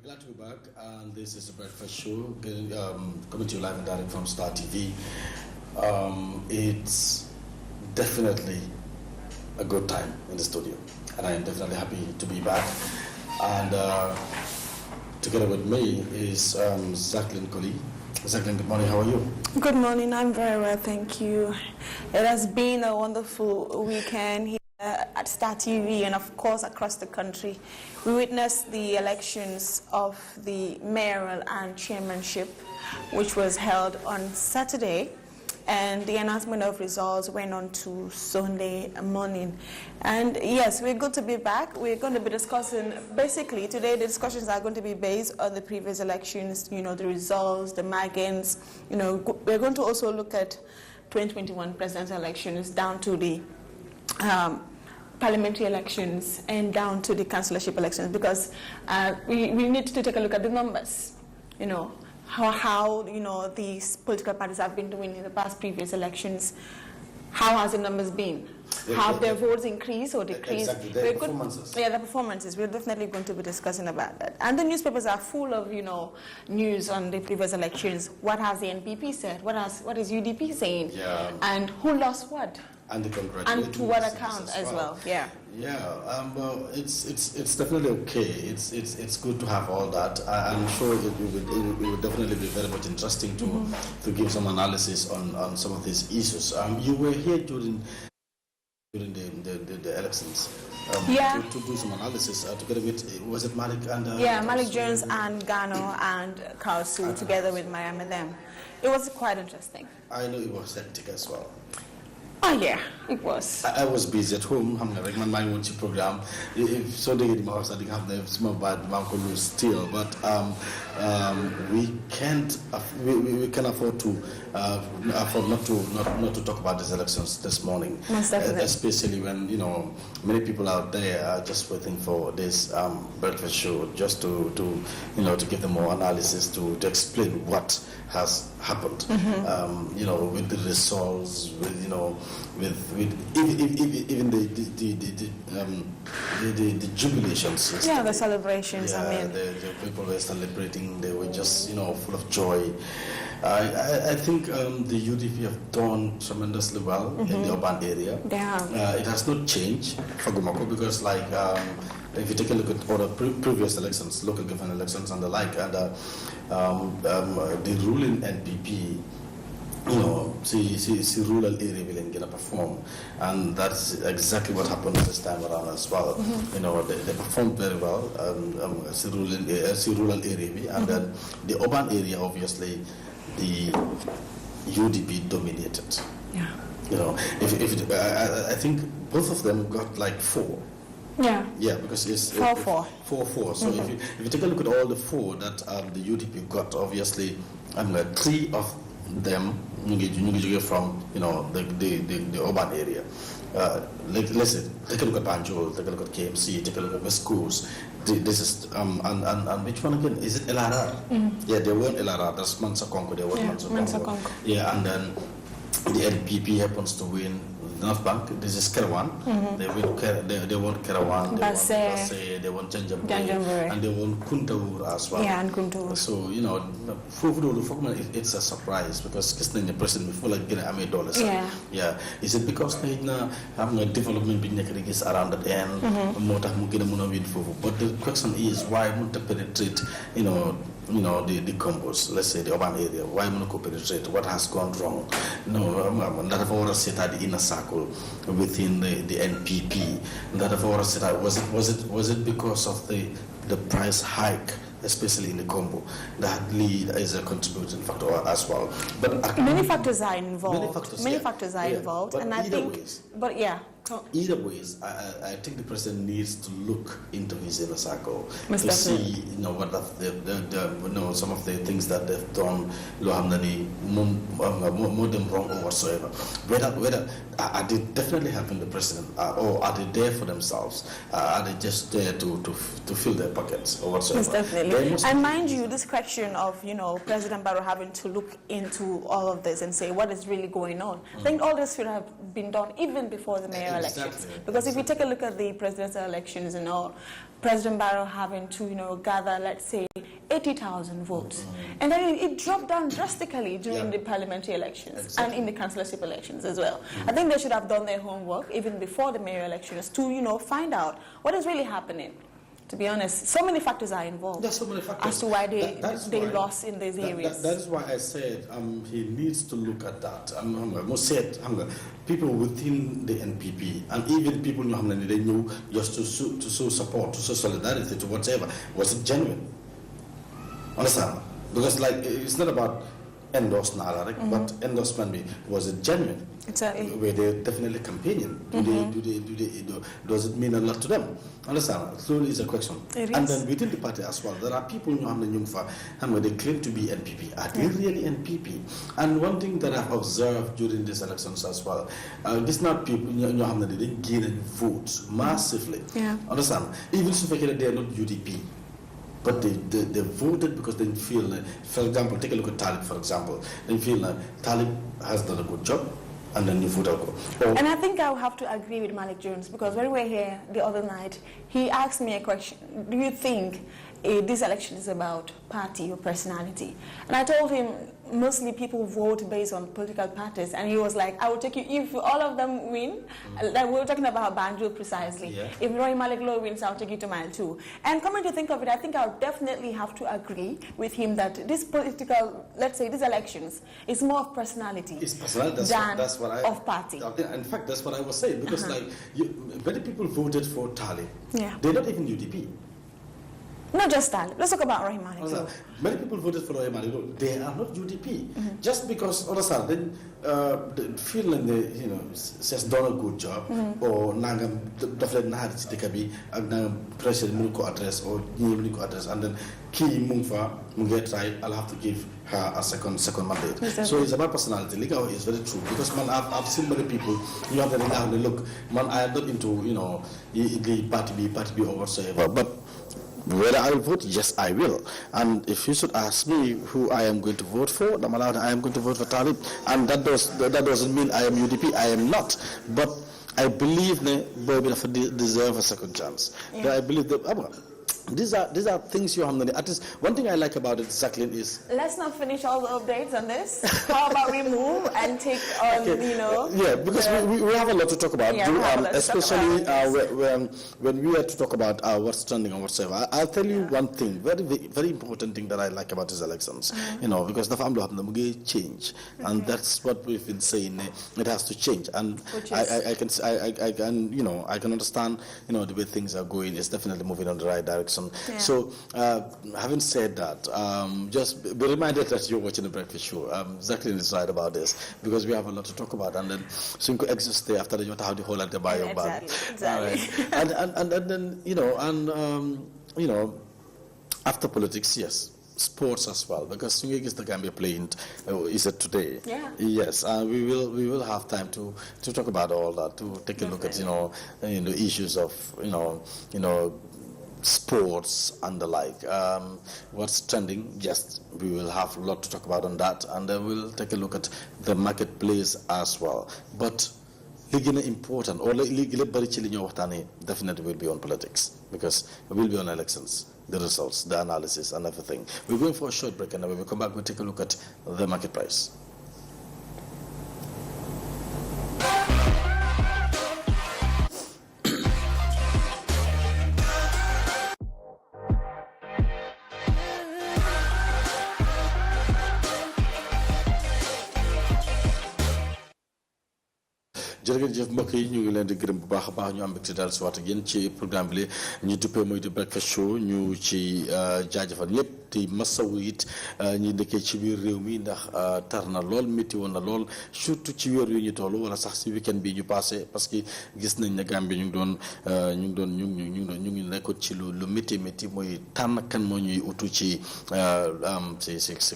Glad to be back, and this is a breakfast show coming to you live and direct from Star TV. It's definitely a good time in the studio, and I am definitely happy to be back. And together with me is Zachlin Coley. Zachlin, good morning. How are you? Good morning. I'm very well, thank you. It has been a wonderful weekend here at Star TV and of course across the country. We witnessed the elections of the mayoral and chairmanship, which was held on Saturday, and the announcement of results went on to Sunday morning. And yes, we're good to be back. We're going to be discussing, basically today the discussions are going to be based on the previous elections, the results, the margins. We're going to also look at 2021 presidential elections down to the parliamentary elections and down to the councillorship elections, because we need to take a look at the numbers, how these political parties have been doing in the past previous elections. How has the numbers been? Have their votes increased or decreased? Exactly, their performances. The performances. We're definitely going to be discussing about that. And the newspapers are full of, news on the previous elections. What has the NPP said? What is UDP saying? Yeah. And who lost what? And the congratulations. And to what account as well? Yeah. Yeah. Well, it's definitely okay. It's good to have all that. I'm sure it will definitely be very much interesting to give some analysis on some of these issues. You were here during the elections. To do some analysis together with, was it Malik and Malik Jones and Gano and Kausu together with Mariam Madam. It was quite interesting. I know it was hectic as well. Oh yeah, it was. I was busy at home. I'm like my mind program. If so, they in my house, I didn't have the small bad Uncle still, but we can't. We can afford to not to talk about these elections this morning. Most definitely. Especially when many people out there are just waiting for this breakfast show, just to give them more analysis to explain what has happened. With the results, with even the jubilations. Yeah, the celebrations. Yeah, the people were celebrating. They were just full of joy. I think the UDP have done tremendously well in the urban area. Yeah. It has not changed for Gumako because if you take a look at all the previous elections, local government elections and the like, and the ruling NPP, see rural area will gonna perform, and that's exactly what happened this time around as well. They performed very well. See rural area, and then the urban area, obviously, the UDP dominated. Yeah. I think both of them got like 4. Yeah. Yeah, because it's 4-4. 4-4. So if you take a look at all the 4 that the UDP got, obviously, 3 of them from the urban area. Let's say take a look at Banjul, take a look at KMC, take a look at West Coast. This is and which one again? Is it LRR? Yeah, they weren't LRR. That's Mansa Konko. They weren't Mansa Konko. Yeah, and then the NPP happens to win North Bank. This is Kerawan. They won Kerawan. Basse. They won Janjambure, and they won Kuntawur as well. Yeah, and Kuntawur. So it's a surprise because the president before $1 Yeah. Yeah. Is it because they have a development being around the end? But the question is why won't they penetrate? The combos, let's say the urban area, why Monaco penetrate? What has gone wrong? That of our set at the inner circle within the NPP. That of our set was it because of the price hike, especially in the combo, that lead is a contributing factor as well. But many factors are involved. Many factors are involved, but and I think. But yeah. Either ways, I think the president needs to look into his inner circle to see, what some of the things that they've done, more than wrong or whatsoever. Whether are they definitely helping the president, or are they there for themselves? Are they just there to fill their pockets or whatsoever? Yes, definitely. And mind you, this question of President Barrow having to look into all of this and say what is really going on. I think all this should have been done even before the mayoral elections. Because if you take a look at the presidential elections and all, President Barrow having to, gather, let's say, 80,000 votes. And then it dropped down drastically during the parliamentary elections and in the councillorship elections as well. I think they should have done their homework even before the mayor elections to, find out what is really happening. To be honest, so many factors are involved. There's so many factors. As to why they lost in these areas. That is why I said he needs to look at that. I must say people within the NPP and even people they knew just to show support, to show solidarity, to whatever. Was it genuine? Understand? Because it's not about endorsed but endorsement was it genuine? Exactly. Were they definitely campaigning? Does it mean a lot to them? Understand? Slowly is a question. And then within the party as well, there are people they claim to be NPP. Are they really NPP? And one thing that I've observed during these elections as well, these not people they didn't gain any votes massively. Yeah. Understand? Even if they are not UDP. But they voted because they feel, for example, take a look at Talib, for example. They feel Talib has done a good job, and then you vote out. And I think I'll have to agree with Malik Jones, because when we were here the other night, he asked me a question. Do you think this election is about party or personality? And I told him mostly people vote based on political parties, and he was like, I will take you, if all of them win, like we were talking about Banjul precisely, if Roy Malik Law wins, I'll take you to Mile 2. And coming to think of it, I think I'll definitely have to agree with him that this political, let's say these elections, is more of personality than of party. In fact, that's what I was saying, because many people voted for Talib. They're not even UDP. Not just Talib. Let's talk about Rohim Malik. Many people voted for Rohim Malik. They are not UDP. Just because they feel like they, has done a good job, or nangam daflet na harit ci dëkk ak nangam president mënu ko address or ñi mënu ko address, and then kii mu ngi fa mu ngi try, I'll have to give her a second mandate. So it's about personality. Liga is very true, because I've seen many people look, I am not into the party B or whatsoever, but whether I will vote, yes, I will. And if you should ask me who I am going to vote for, I am going to vote for Talib. And that doesn't mean I am UDP. I am not. But I believe Bobby deserve a second chance. I believe that these are things you have. At least one thing I like about it, Jacqueline, is... Let's not finish all the updates on this. How about we move and take on, Yeah, because we have a lot to talk about. Especially when we have to talk about what's trending and whatsoever. I'll tell you one thing, very, very important thing that I like about these elections. Because the family have change. And that's what we've been saying. It has to change. And I can understand, the way things are going. It's definitely moving in the right direction. So, having said that, just be reminded that you're watching the Breakfast Show. Jacqueline is right about this, because we have a lot to talk about, and then Cinco exits there after how the whole of the bio bag. Exactly. And then after politics, yes. Sports as well, because Swinging is the Gambia playing is it today? Yes, we will have time to talk about all that, to take a look at the issues of sports and the like. What's trending? Yes, we will have a lot to talk about on that, and then we'll take a look at the marketplace as well. But important, or definitely will be on politics, because we will be on elections, the results, the analysis, and everything. We're going for a short break, and when we come back, we'll take a look at the market price. jërëjëf mbokk yi ñu ngi leen di gërëm bu baax a baax ñu am mbégte daal si waat ak yéen ci programme bi ñu duppee mooy di breakfast show ñu ci jaajëfal ñëpp di masawu it ñi dëkkee ci biir réew mi ndax tar na lool métti woon na lool surtout ci weer yu ñu toll wala sax si weekend bi ñu passé parce que gis nañ ne Gambie ñu ngi nekkoon ci lu métti métti mooy tànn kan moo ñuy utu ci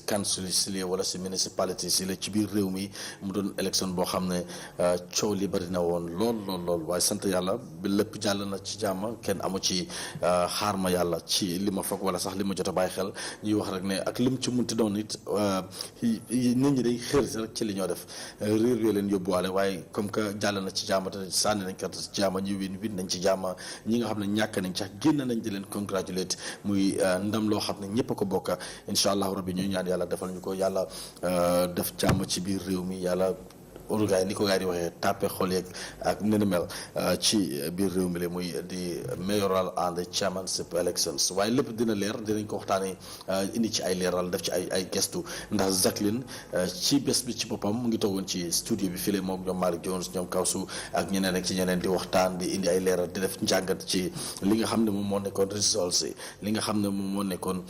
council si wala si municipalité si la ci biir réew mi mu doon élection boo xam ne coow li bari na woon lool waaye sant yàlla bi lépp jàll na ci jàmm kenn amu ci xaar ma yàlla ci li ma foog wala sax li ma jot a bàyyi xel ñuy wax rek ne ak lim ci munti doon it nit ñi day xër rek ci li ñoo def réer yoo leen yóbbuwaale waaye comme que jàll na ci jaama te sànni nañ carte ci jaama ñi win nañ ci jaama ñi nga xam ne ñàkk nañ sax génn nañ di leen congratulate muy ndam loo xam ne ñëpp a ko bokk incha allahu rabbi ñuy ñaan yàlla defal ñu ko yàlla def jàmm ci biir réew mi yàlla gaay ni ko gaay di waxee tàppe xol yeeg ak ni mel ci biir réew mi la muy di mayoral and chairmanship elections waaye lépp dina leer dinañ ko waxtaanee indi ci ay leeral def ci ay gestu ndax Jacqueline ci bés bi ci boppam mu ngi toogoon ci studio bi fii moom ñoom Malick Jones ñoom Kawsu ak ñeneen ak ci ñeneen di waxtaan di indi ay leeral di def njàngat ci li nga xam ne moom moo nekkoon results yi li nga xam ne moom moo nekkoon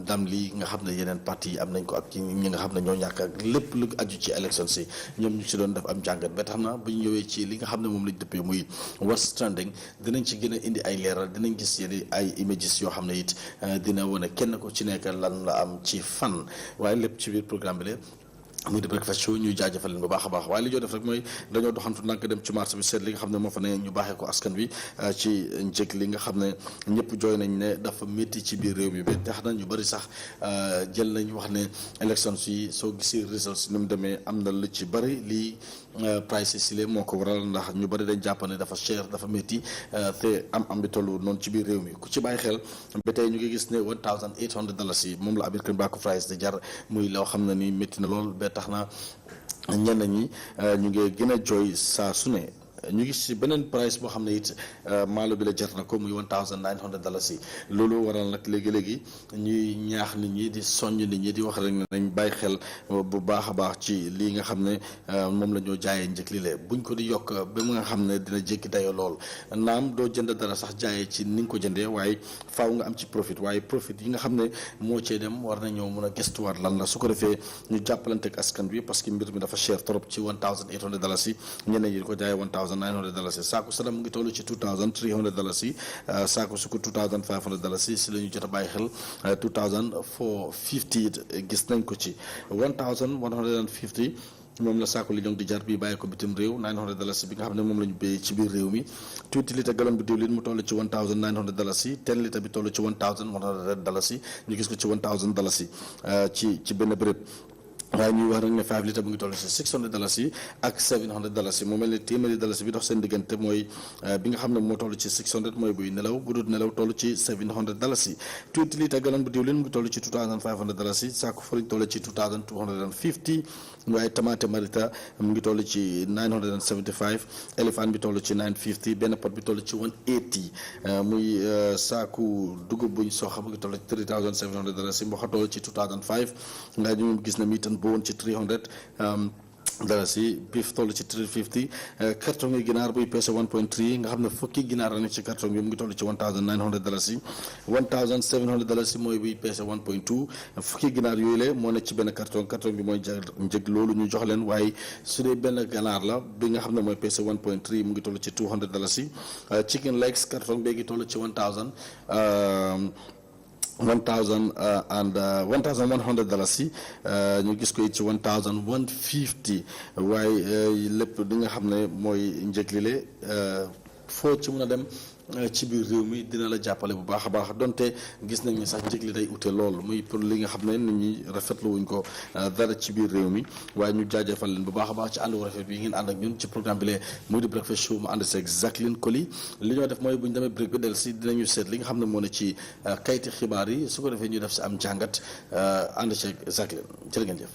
ndam li nga xam ne yeneen parti yi am nañ ko ak ñi nga xam ne ñoo ñàkk ak lépp lu aju ci élection si ñoom ñu ci doon def am jàngat ba tax na bu ñu ñëwee ci li nga xam ne moom lañ dëppee muy what's trending dinañ ci gën a indi ay leeral dinañ gis yéen ay images yoo xam ne it dina wane kenn ko ci nekk lan la am ci fan waaye lépp ci biir programme bi la muy di breakfast show ñuy jaajëfal leen bu baax a baax waaye li joo def rek mooy dañoo doxantu ndànk dem ci marché bi seet li nga xam ne moo fa ne ñu baaxee ko askan wi ci njëg li nga xam ne ñëpp jooy nañ ne dafa métti ci biir réew mi ba tax na ñu bëri sax jël nañ wax ne élection yi soo gisee results ni mu demee am na lu ci bëri lii price si lee moo ko waral ndax ñu bëri dañ jàpp ne dafa cher dafa métti te am bi tollu noonu ci biir réew mi ku ci bàyyi xel ba tey ñu ngi gis ne $1,800 yi moom la American Backo Fries di jar muy loo xam ne ni métti na lool ba tax na ñenn ñi ñu ngi gën a jooy saa su ne ñu gis ci beneen price boo xam ne it maalo bi la jar na ko muy $1,900 yi loolu waral nag léegi-léegi ñuy ñaax nit ñi di soññ nit ñi di wax rek ne nañ bàyyi xel bu baax a baax ci lii nga xam ne moom la ñoo jaayee njëkk li lee buñ ko di yokk ba mu nga xam ne dina jékki dayo lool naam doo jënd dara sax jaayee ci ni nga ko jëndee waaye faaw nga am ci profit waaye profit yi nga xam ne moo cee dem war nañoo mën a gëstuwaat lan la su ko defee ñu jàppalante ak askan bi parce que mbir mi dafa cher trop ci $1,800 yi ñeneen yi di ko jaayee $1,900 saako sadam mu ngi toll ci $2,300 saako su ko $2,500 si la ñu jot a bàyyi xel $2,450 gis nañ ko ci $1,150 moom la saako li ñoom di jar bi bàyyi ko bitim réew $900 bi nga xam ne moom la ñu béyee ci biir réew mi 20 litre gallon bi diwlin mu toll ci $1,900 10 litre bi toll ci $1,100 ñu gis ko ci $1,000 ci benn béréb waaye ñuy wax rek ne 5 litres bu ngi toll ci $600 ak $700 mu mel ni $100 bi dox seen diggante mooy bi nga xam ne moo toll ci 600 mooy buy nelaw bu dul nelaw toll ci $700 20 litres gallon bu diwlin mu ngi toll ci $2,500 saako fariñ toll ci $2,250 waaye tomate marita mu ngi toll ci $975 éléphant bi toll ci $950 benn pot bi toll ci $180 muy saaku dugub buñ soxa mu ngi toll ci $3,700 mboxa toll ci $2,500 nga ñu gis na miitan bu woon ci $300 dalasi beef toll ci $350 carton yi ginaar buy peese 1.3 nga xam ne fukki ginaar la nekk ci carton bi mu ngi toll ci $1,900 $1,700 mooy buy peese 1.2 fukki ginaar yooyu la moo nekk ci benn carton bi mooy njëg loolu ñu jox leen waaye su dee benn ganaar la bi nga xam ne mooy peese 1.3 mu ngi toll ci $200 chicken legs carton bi ngi toll ci $1,100 ñu gis ko it ci $1,150 waaye lépp di nga xam ne mooy njëg li le foo ci mën a dem ci biir réew mi dina la jàppale bu baax a baax donte gis nañ ni sax njëg li day ute lool muy pour li nga xam ne nit ñi rafetlu wuñ ko dara ci biir réew mi waaye ñu jaajëfal leen bu baax a baax ci ànd wu rafet bi ngeen ànd ak ñun ci programme bi lee muy di breakfast show mu ànd si Jacqueline Koli li ñoo def mooy bu ñu demee break bi del si dinañu seet li nga xam ne moo ne ci kayiti xibaar yi su ko defee ñu def si am jàngat ànd ci Jacqueline jërë ngeen jëf.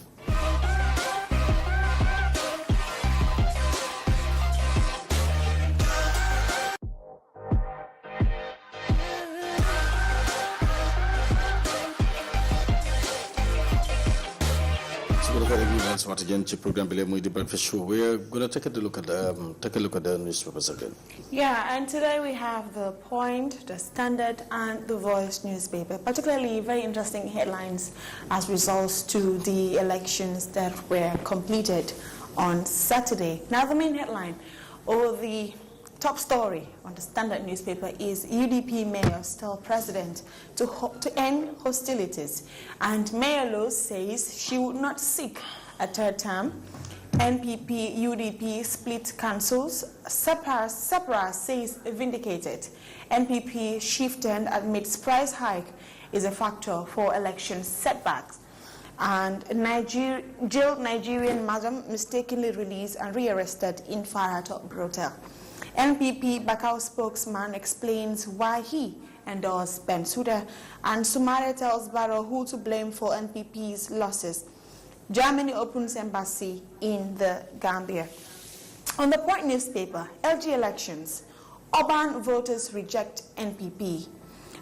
Once again, the program below the breakfast show. We're going to take a look at the newspapers again. Yeah, and today we have the Point, the Standard, and the Voice newspaper. Particularly very interesting headlines as results to the elections that were completed on Saturday. Now, the main headline, or the top story on the Standard newspaper, is UDP mayor still president to end hostilities, and Mayor Lowe says she would not seek a third term. NPP UDP split cancels. Sapra says vindicated. NPP shifted amidst price hike is a factor for election setbacks. And a jailed Nigerian madam mistakenly released and rearrested in Farato brothel. NPP Bakau spokesman explains why he endorsed Bensouda, and Somalia tells Barrow who to blame for NPP's losses. Germany opens embassy in the Gambia. On the Point newspaper, LG elections, urban voters reject NPP.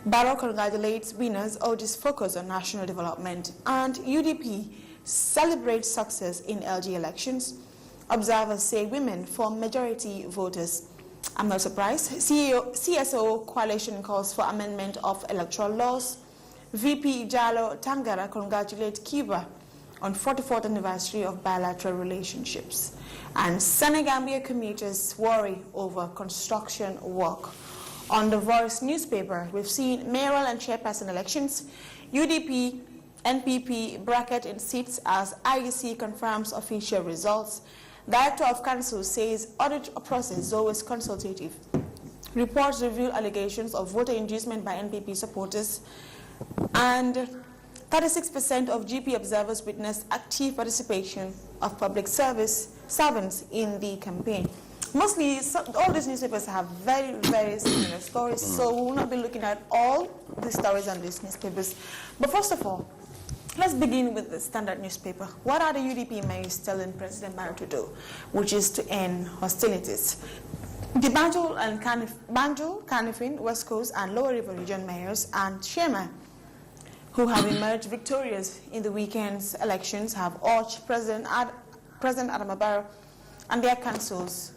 Barrow congratulates winners, urges focus on national development, and UDP celebrates success in LG elections. Observers say women form majority voters. I'm not surprised. CSO coalition calls for amendment of electoral laws. VP Jalo Tangara congratulates Cuba on 44th anniversary of bilateral relationships. And Senegambia commuters worry over construction work. On the Voice newspaper, we've seen mayoral and chairperson elections. UDP, NPP bracket in seats as IEC confirms official results. Director of Council says audit process is always consultative. Reports reveal allegations of voter inducement by NPP supporters. And 36% of GP observers witnessed active participation of public service servants in the campaign. Mostly, all these newspapers have very, very similar stories, so we will not be looking at all the stories on these newspapers. But first of all, let's begin with the Standard newspaper. What are the UDP mayors telling President Barrow to do, which is to end hostilities? The Banjul, Kanifing, West Coast, and Lower River region mayors and chairmen who have emerged victorious in the weekend's elections have urged President Adama Barrow and their councils,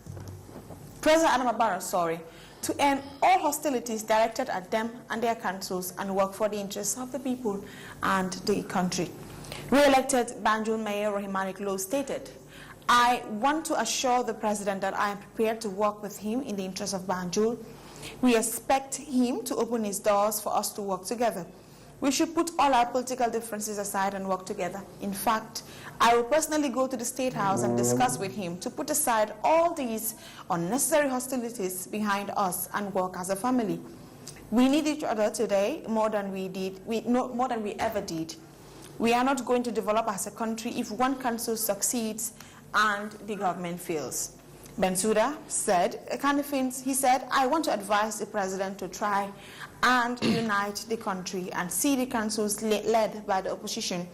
to end all hostilities directed at them and their councils and work for the interests of the people and the country. Re-elected Banjul Mayor Rahimani Lowe stated, "I want to assure the President that I am prepared to work with him in the interest of Banjul. We expect him to open his doors for us to work together. We should put all our political differences aside and work together. In fact, I will personally go to the State House and discuss with him to put aside all these unnecessary hostilities behind us and work as a family. We need each other today more than we ever did. We are not going to develop as a country if one council succeeds and the government fails." Bensouda said, he said, "I want to advise the President to try and unite the country and see the councils led by the opposition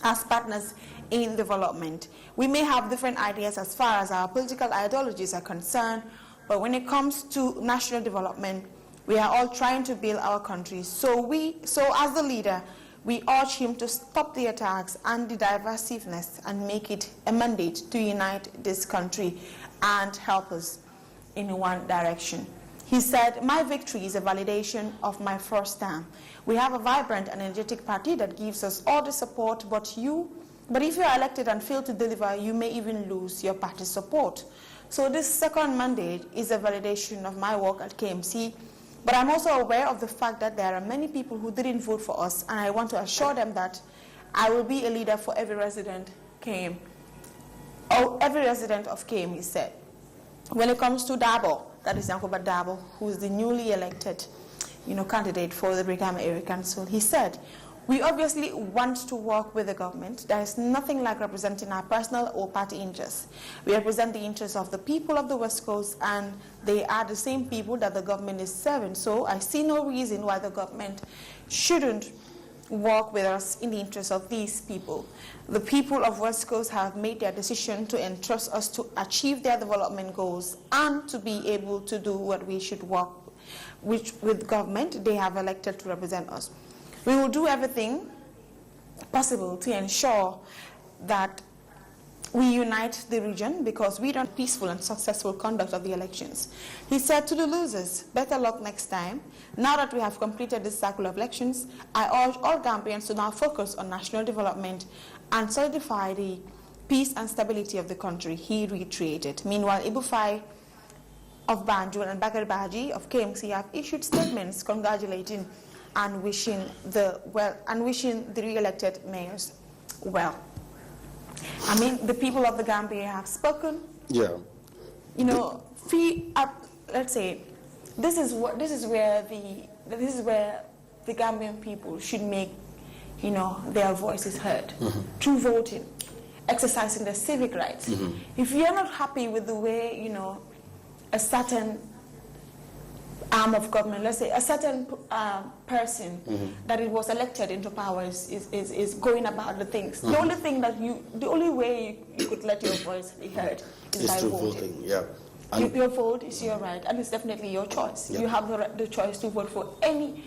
as partners in development. We may have different ideas as far as our political ideologies are concerned, but when it comes to national development, we are all trying to build our country. So as the leader, we urge him to stop the attacks and the divisiveness and make it a mandate to unite this country and help us in one direction." He said, "My victory is a validation of my first term. We have a vibrant and energetic party that gives us all the support, but if you are elected and fail to deliver, you may even lose your party's support. So this second mandate is a validation of my work at KMC, but I'm also aware of the fact that there are many people who didn't vote for us, and I want to assure them that I will be a leader for every resident of KM, he said. When it comes to Dabo, that is Yankuba Dabo, who is the newly elected candidate for the Brigama Area Council, he said, "We obviously want to work with the government. There is nothing like representing our personal or party interests. We represent the interests of the people of the West Coast, and they are the same people that the government is serving. So I see no reason why the government shouldn't work with us in the interest of these people. The people of West Coast have made their decision to entrust us to achieve their development goals and to be able to do what we should work with government they have elected to represent us. We will do everything possible to ensure that we unite the region because we want peaceful and successful conduct of the elections." He said to the losers, "Better luck next time. Now that we have completed this cycle of elections, I urge all Gambians to now focus on national development and solidify the peace and stability of the country," he reiterated. Meanwhile, Ibufai of Banjul and Bakari Baji of KMC have issued statements congratulating and wishing the re-elected mayors well. I mean, the people of the Gambia have spoken. Yeah. Let's say this is where the Gambian people should make, their voices heard through voting, exercising their civic rights. If you're not happy with the way, a certain arm of government, let's say a certain person that it was elected into power is going about the things. The only way you could let your voice be heard is by voting. Yeah. Your vote is your right, and it's definitely your choice. Yeah. You have the choice to vote for any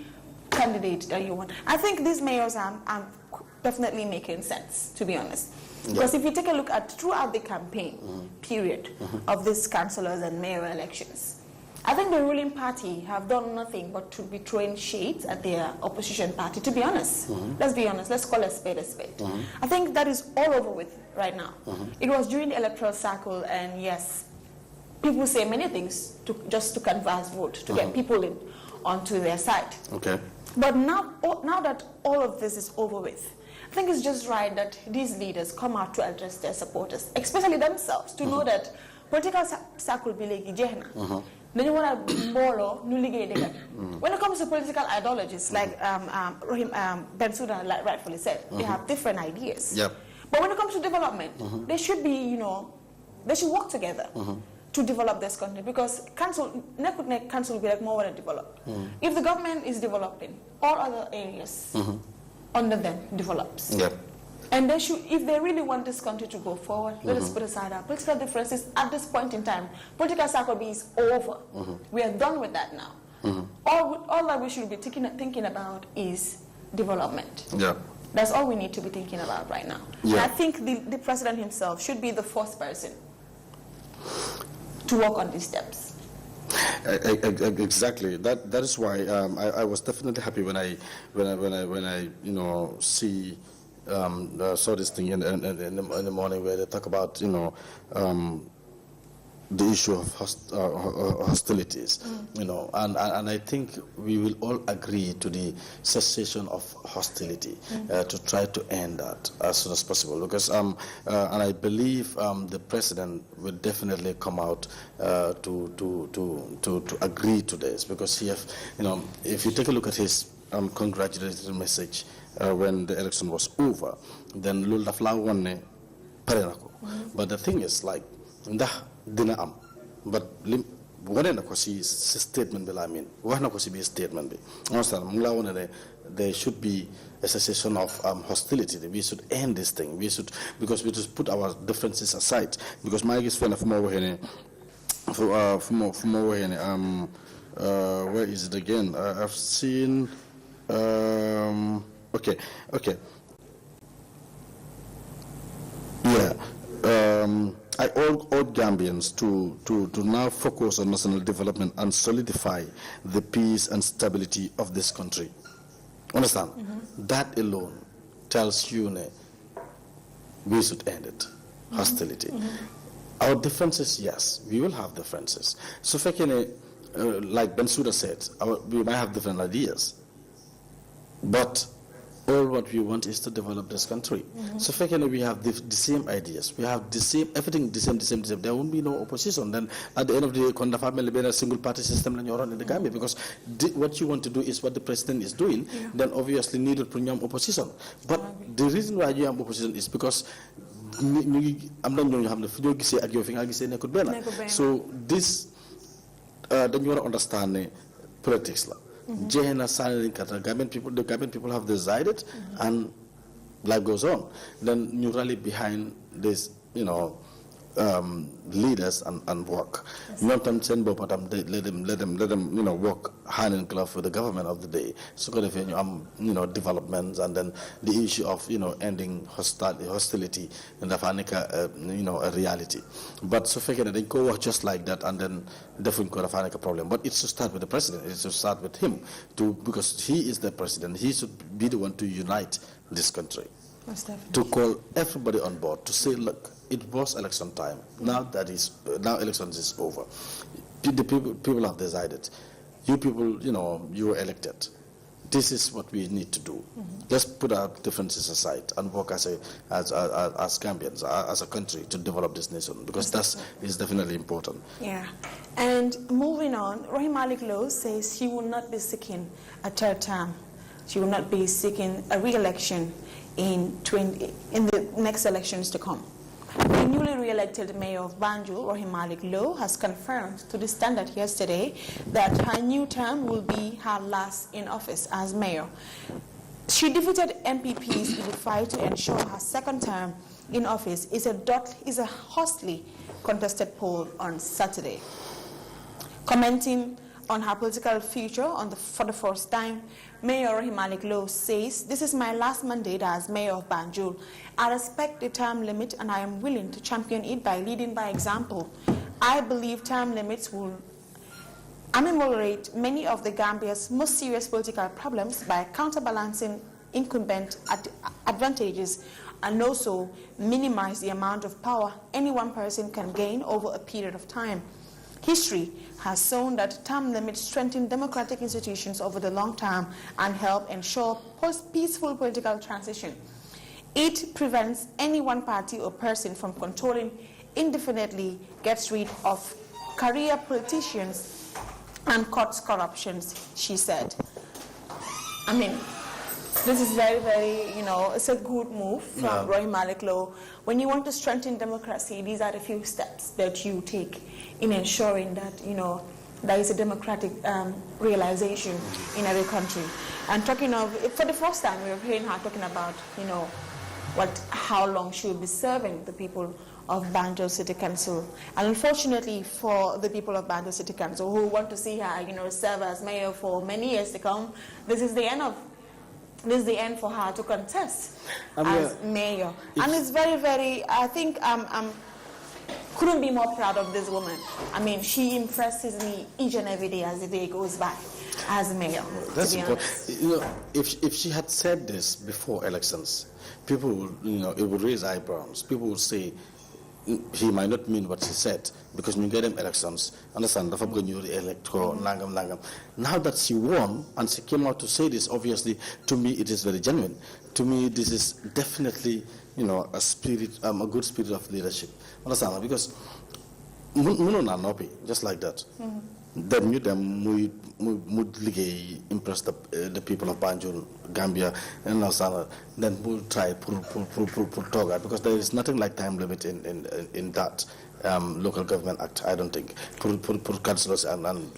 candidate that you want. I think these mayors are definitely making sense, to be honest. Because if you take a look at throughout the campaign period of these councillors and mayor elections, I think the ruling party have done nothing but to be throwing shades at their opposition party, to be honest. Let's be honest, let's call a spade a spade. I think that is all over with right now. It was during the electoral cycle, and yes, people say many things just to canvass vote, to get people in onto their side. Okay. But now that all of this is over with, I think it's just right that these leaders come out to address their supporters, especially themselves, to know that political cycle be like jehna. Then you want to borrow new league. When it comes to political ideologies, like Bensouda rightfully said, they have different ideas. Yep. But when it comes to development, they should be, they should work together to develop this country, because council will be like more want to develop. If the government is developing, all other areas under them develops. Yep. And they should, if they really want this country to go forward, let us put aside our political differences at this point in time. Political cycle is over. We are done with that now. All that we should be thinking about is development. Yeah. That's all we need to be thinking about right now. Yeah. And I think the president himself should be the first person to work on these steps. Exactly. That is why I was definitely happy when I saw this thing in the morning where they talk about the issue of hostilities, and I think we will all agree to the cessation of hostility to try to end that as soon as possible, because and I believe the president will definitely come out to agree to this, because he have, if you take a look at his congratulatory message when the election was over, then lul daf la wonne pare nako. But the thing is, like, ndax dina am, but lim wone nako si statement bi la min wax nako si bi statement bi understand mu la wone there should be a cessation of hostility. We should end this thing. Because we just put our differences aside, because my is friend where is it again? I've seen okay. Yeah. I urge Gambians to now focus on national development and solidify the peace and stability of this country. Understand? That alone tells you we should end it. Hostility. Our differences, yes, we will have differences. So, like Bensouda said, we might have different ideas, but all what we want is to develop this country. So we have the same ideas. We have everything the same. There won't be no opposition. Then at the end of the day, the family be a single party system in the Gambia, because what you want to do is what the president is doing. Then obviously needed premium opposition. But the reason why you have opposition is because so this then you want to understand politics. The Gambian people have decided, and life goes on. Then you rally behind this, leaders and work. Not let them, work hand in glove with the government of the day. So developments, and then the issue of ending hostility and a reality. But so they go work just like that, and then definitely a problem. But it's to start with the president. It's to start with him, because he is the president. He should be the one to unite this country. To call everybody on board, to say, look, it was election time. Now elections is over. The people have decided. You people, you were elected. This is what we need to do. Let's put our differences aside and work as Gambians, as a country, to develop this nation, because that is definitely important. Yeah. And moving on, Rahim Malik Lowe says he will not be seeking a third term she will not be seeking a re-election in the next elections to come. The newly re-elected mayor of Banjul, Rohim Malik Low, has confirmed to the Standard yesterday that her new term will be her last in office as mayor. She defeated MPPs in the fight to ensure her second term in office is a hotly contested poll on Saturday. Commenting on her political future for the first time, Mayor Rohim Malik Low says, "This is my last mandate as mayor of Banjul. I respect the term limit and I am willing to champion it by leading by example. I believe term limits will ameliorate many of the Gambia's most serious political problems by counterbalancing incumbent advantages and also minimize the amount of power any one person can gain over a period of time. History has shown that term limits strengthen democratic institutions over the long term and help ensure peaceful political transition. It prevents any one party or person from controlling indefinitely, gets rid of career politicians, and cuts corruptions," she said. I mean, this is very, very, it's a good move from Rohim Malik Low. When you want to strengthen democracy, these are the few steps that you take in ensuring that, there is a democratic realization in every country. And talking of, for the first time, we are hearing her talking about, how long she will be serving the people of Banjul City Council. And unfortunately for the people of Banjul City Council who want to see her, serve as mayor for many years to come, this is the end for her to contest as mayor. And it's very, very, I think couldn't be more proud of this woman. I mean, she impresses me each and every day as the day goes by as mayor. That's important. If she had said this before elections, people would, it would raise eyebrows. People would say, he might not mean what he said because you get them elections. Understand? Now that she won and she came out to say this, obviously, to me it is very genuine. To me, this is definitely, a spirit, a good spirit of leadership. Understand? Because just like that. Then you impress the people of Banjul, Gambia, and then we'll try to talk because there is nothing like time limit in that local government act. I don't think for councillors and I don't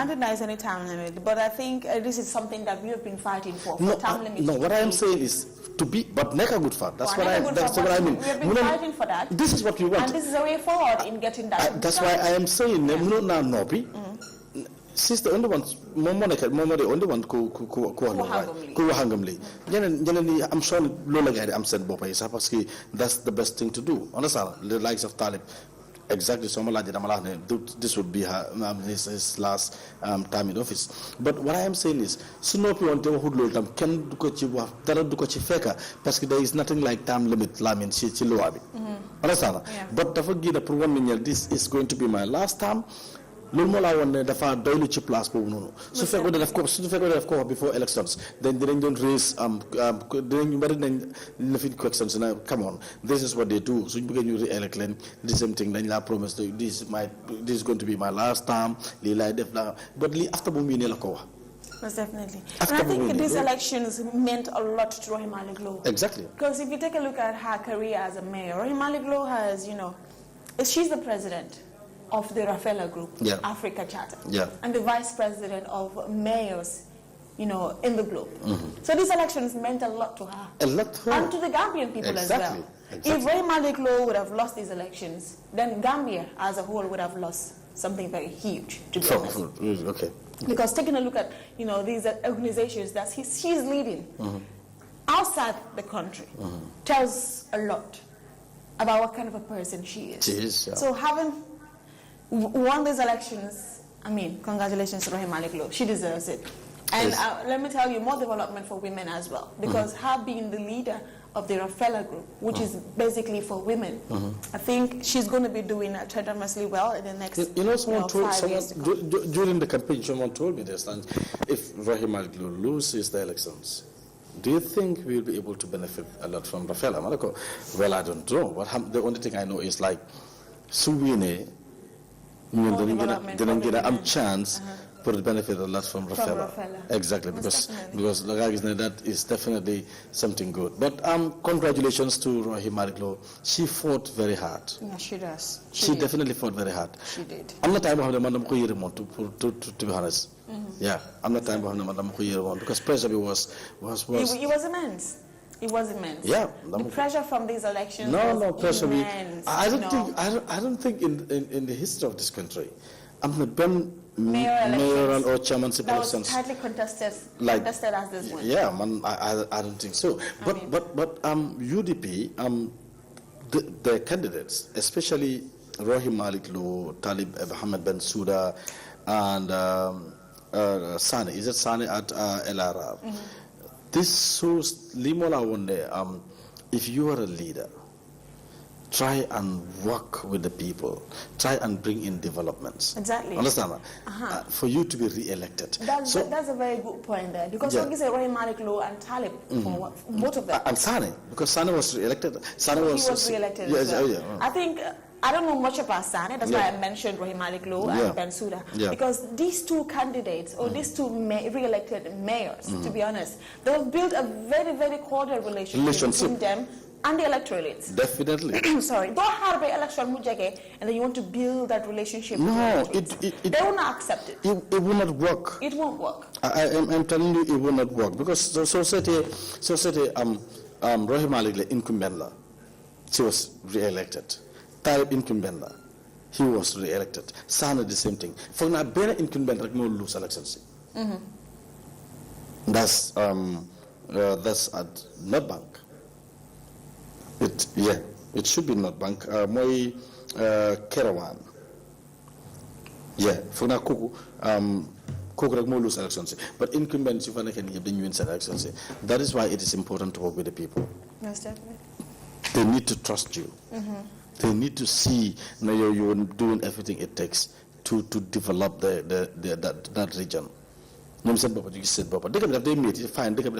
think there is any time limit, but I think this is something that we have been fighting for time limit. No, what I am saying is to be, but make a good fight. That's what I mean. We have been fighting for that. This is what we want, and this is a way forward in getting that. That's why I am saying she's the only one. The only one who I'm sure Lola Gary I'm said Bopa that's the best thing to do. Understand? The likes of Talib. Exactly, this would be his last time in office. But what I am saying is, can because there is nothing like time limit. Understand? But this is going to be my last time. Dafa doylu ci place bobu nonu su fekko def ko before elections then they don't raise questions now. Come on, this is what they do. So you begin to elect the same thing then la promise this is going to be my last time but after boom la ko Most definitely. And I think these elections meant a lot to Rohim Malik Low. Exactly. Because if you take a look at her career as a mayor, Rohim Malik Low has, she's the president of the Raffaella Group, Africa Charter, and the vice president of mayors, in the globe. So these elections meant a lot to her. A lot to her. And to the Gambian people as well. Exactly. If Rohim Malik Low would have lost these elections, then Gambia as a whole would have lost something very huge, to be honest. Okay. Because taking a look at, these organizations that she's leading outside the country tells a lot about what kind of a person she is. She is, yeah. So having won these elections, congratulations to Rohim Malik Low. She deserves it. And let me tell you, more development for women as well. Because her being the leader of the Raffaella Group, which is basically for women, I think she's going to be doing tremendously well in the next 5 years. During the campaign, someone told me this, and if Rohim Malik Low loses the elections, do you think we'll be able to benefit a lot from Raffaella? Well, I don't know. The only thing I know is like, Suwine, didn't get a chance for the benefit of last from Rafela. Exactly, because that is definitely something good. But congratulations to Rohi Mariklo. She fought very hard. Yeah, she does. She definitely fought very hard. She did. I'm not time to be honest. Yeah, I'm not time to because pressure was. It was immense. It was immense. Yeah, the pressure from these elections. No pressure. Immense, I don't think in the history of this country, been mayoral or chairmanship elections was tightly contested as this one. Yeah, man, I don't think so. But UDP, the candidates, especially Rohi Maliklo, Talib Ahmed Ben Suda, and Sani. Is it Sani at LRR? This shows Limola one day. If you are a leader, try and work with the people. Try and bring in developments. Exactly. Understand that? For you to be re-elected. That's a very good point there. Because when you say Rohi Maliklo and Talib, both of them. And Sani, because Sani was re-elected. He was re-elected. I think. I don't know much about Sani. That's why I mentioned Rohi Maliklo and Ben Suda. Because these two candidates, or these two re-elected mayors, to be honest, they've built a very, very cordial relationship between them and the electorates. Definitely. Sorry. Don't have an election mujage and then you want to build that relationship. No, they will not accept it. It will not work. It won't work. I'm telling you, it will not work because the society, Rohi Maliklo incumbent, she was re-elected. Talib incumbent, he was re-elected. Sana the same thing. For now, better incumbent like no lose elections. That's at North Bank. It should be North Bank. Moi Kerawan. Yeah, for now Kuku like no lose elections. But incumbents you can give the new elections. That is why it is important to work with the people. Yes, definitely. They need to trust you. They need to see you're doing everything it takes to develop that region. They meet it, fine, they can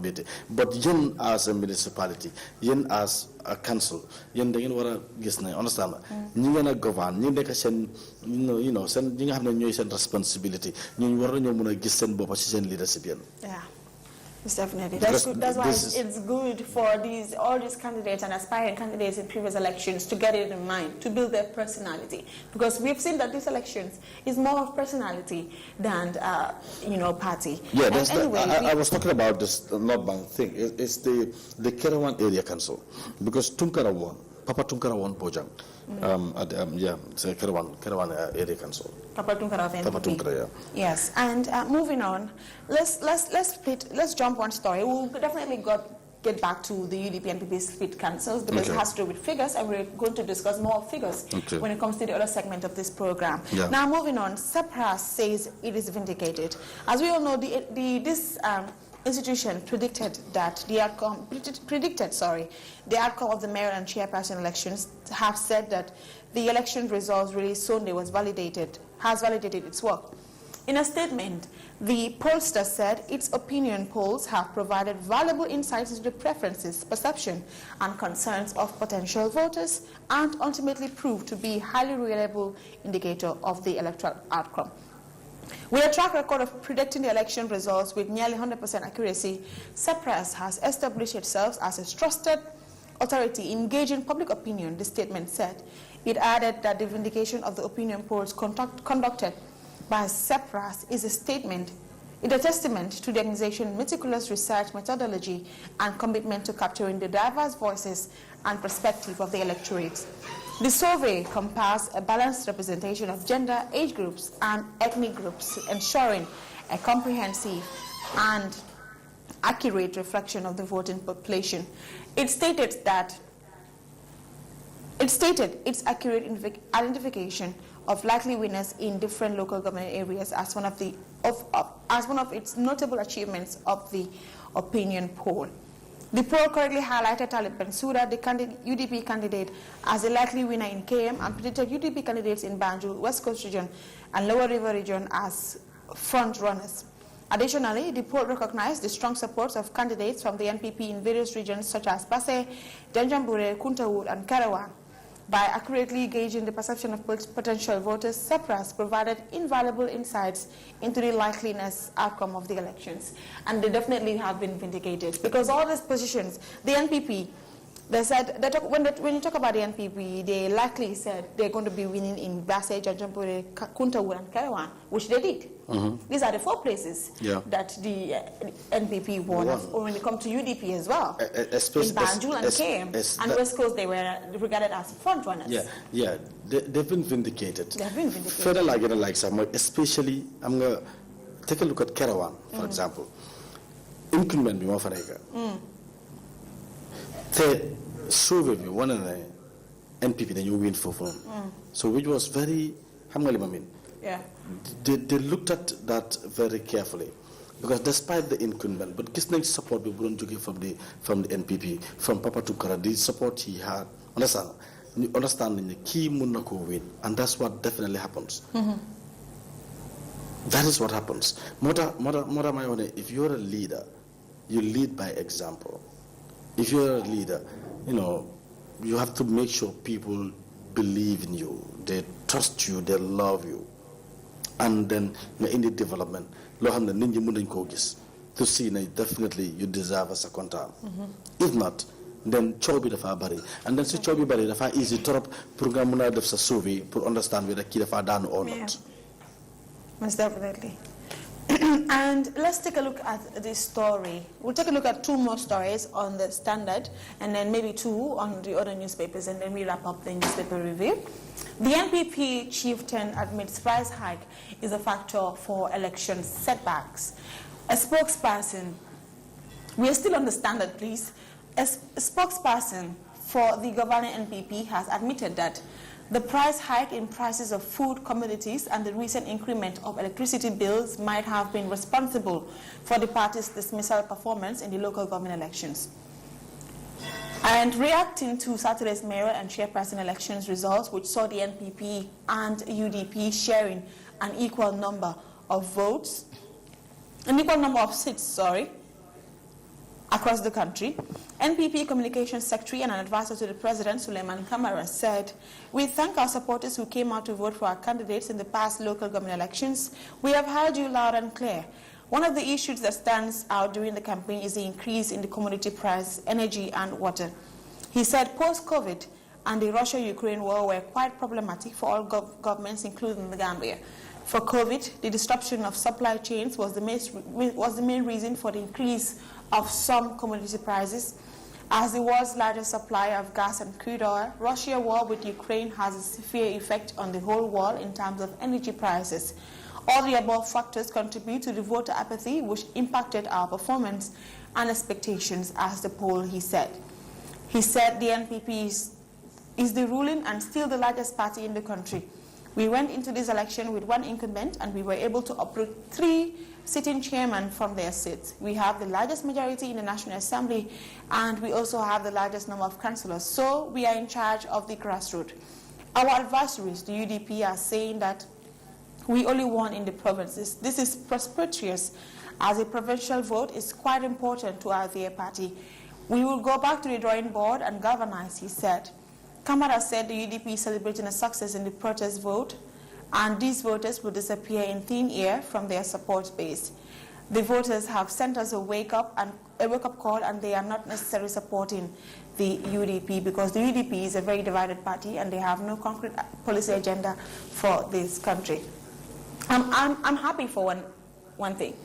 meet it. But yen as a municipality, yen as a council, yen they understand? You gonna govern, you make a send send you have no new responsibility. You were leadership. Yeah. Yes, definitely. That's why it's good for all these candidates and aspiring candidates in previous elections to get it in mind, to build their personality. Because we've seen that these elections is more of personality than, party. Yeah, I was talking about this North Bank thing. It's the Kerawan Area Council. Because Tunkara won. Papa Tunkara won Bojang. It's a Kerawan Area Council. Papa Tunkara of NPP. Papa Tunkara, yeah. Yes, and moving on, let's jump one story. We'll definitely get back to the UDP and NPP split councils because it has to do with figures, and we're going to discuss more figures when it comes to the other segment of this program. Yeah. Now, moving on, SEPRA says it is vindicated. As we all know, this institution predicted the outcome of the mayor and chairperson elections, have said that the election results released Sunday has validated its work. In a statement, the pollster said its opinion polls have provided valuable insights into the preferences, perception, and concerns of potential voters, and ultimately proved to be a highly reliable indicator of the electoral outcome. With a track record of predicting the election results with nearly 100% accuracy, SEPRA has established itself as a trusted authority engaging public opinion, the statement said. It added that the vindication of the opinion polls conducted by SEPRA is a testament to the organization's meticulous research methodology and commitment to capturing the diverse voices and perspective of the electorate. The survey compares a balanced representation of gender, age groups, and ethnic groups, ensuring a comprehensive and accurate reflection of the voting population. It stated its accurate identification of likely winners in different local government areas as one of its notable achievements of the opinion poll. The poll currently highlighted Talib Bensouda, the UDP candidate, as a likely winner in KM, and predicted UDP candidates in Banjul, West Coast region, and Lower River region as front runners. Additionally, the poll recognized the strong support of candidates from the NPP in various regions such as Basse, Denjambure, Kuntawur, and Karawan. By accurately gauging the perception of potential voters, SEPRAS provided invaluable insights into the likeliness outcome of the elections. And they definitely have been vindicated. Because all these positions, the NPP, they said, when you talk about the NPP, they likely said they're going to be winning in Basse, Janjampure, Kuntawu, and Kaiwan, which they did. These are the 4 places that the NPP won. Or when it comes to UDP as well, in Banjul and KM, and West Coast, they were regarded as front runners. They've been vindicated. They've been vindicated. Further, like some, especially, I'm going to take a look at Kerawan, for example. Incumbent be more for the survey be one of the NPP that you win for phone. So which was very, they looked at that very carefully, because despite the incumbent, but Kisnek's support we wouldn't get from the NPP, from Papa Tukara, the support he had. Understanding the key Munako win, and that's what definitely happens. That is what happens. If you're a leader, you lead by example. If you're a leader, you have to make sure people believe in you, they trust you, they love you. And then in the development, to see definitely you deserve a second term. If not, then chobi dafa bari. And then si chobi bari dafa easy torop program muna def sa survey to understand whether ki dafa done or not. Most definitely. And let's take a look at this story. We'll take a look at 2 more stories on the Standard, and then maybe 2 on the other newspapers, and then we wrap up the newspaper review. The NPP chieftain admits price hike is a factor for election setbacks. A spokesperson, we are still on the Standard, please. A spokesperson for the governing NPP has admitted that the price hike in prices of food commodities and the recent increment of electricity bills might have been responsible for the party's dismissal performance in the local government elections. And reacting to Saturday's mayor and chairperson elections results, which saw the NPP and UDP sharing an equal number of seats, across the country, NPP Communications Secretary and an advisor to the President, Suleiman Kamara, said, "We thank our supporters who came out to vote for our candidates in the past local government elections. We have heard you loud and clear. One of the issues that stands out during the campaign is the increase in the commodity price, energy and water." He said post-COVID and the Russia-Ukraine war were quite problematic for all governments, including the Gambia. For COVID, the disruption of supply chains was the main reason for the increase of some commodity prices. As the world's largest supplier of gas and crude oil, Russia's war with Ukraine has a severe effect on the whole world in terms of energy prices. All the above factors contribute to the voter apathy, which impacted our performance and expectations, as the poll, he said. He said the NPP is the ruling and still the largest party in the country. We went into this election with 1 incumbent, and we were able to uproot 3 sitting chairmen from their seats. We have the largest majority in the National Assembly, and we also have the largest number of councillors. So we are in charge of the grassroots. Our adversaries, the UDP, are saying that we only won in the provinces. This is preposterous, as a provincial vote is quite important to our dear party. We will go back to the drawing board and galvanize, he said. Kamara said the UDP is celebrating a success in the protest vote, and these voters will disappear in thin air from their support base. The voters have sent us a wake-up call, and they are not necessarily supporting the UDP, because the UDP is a very divided party and they have no concrete policy agenda for this country. I'm happy for one thing.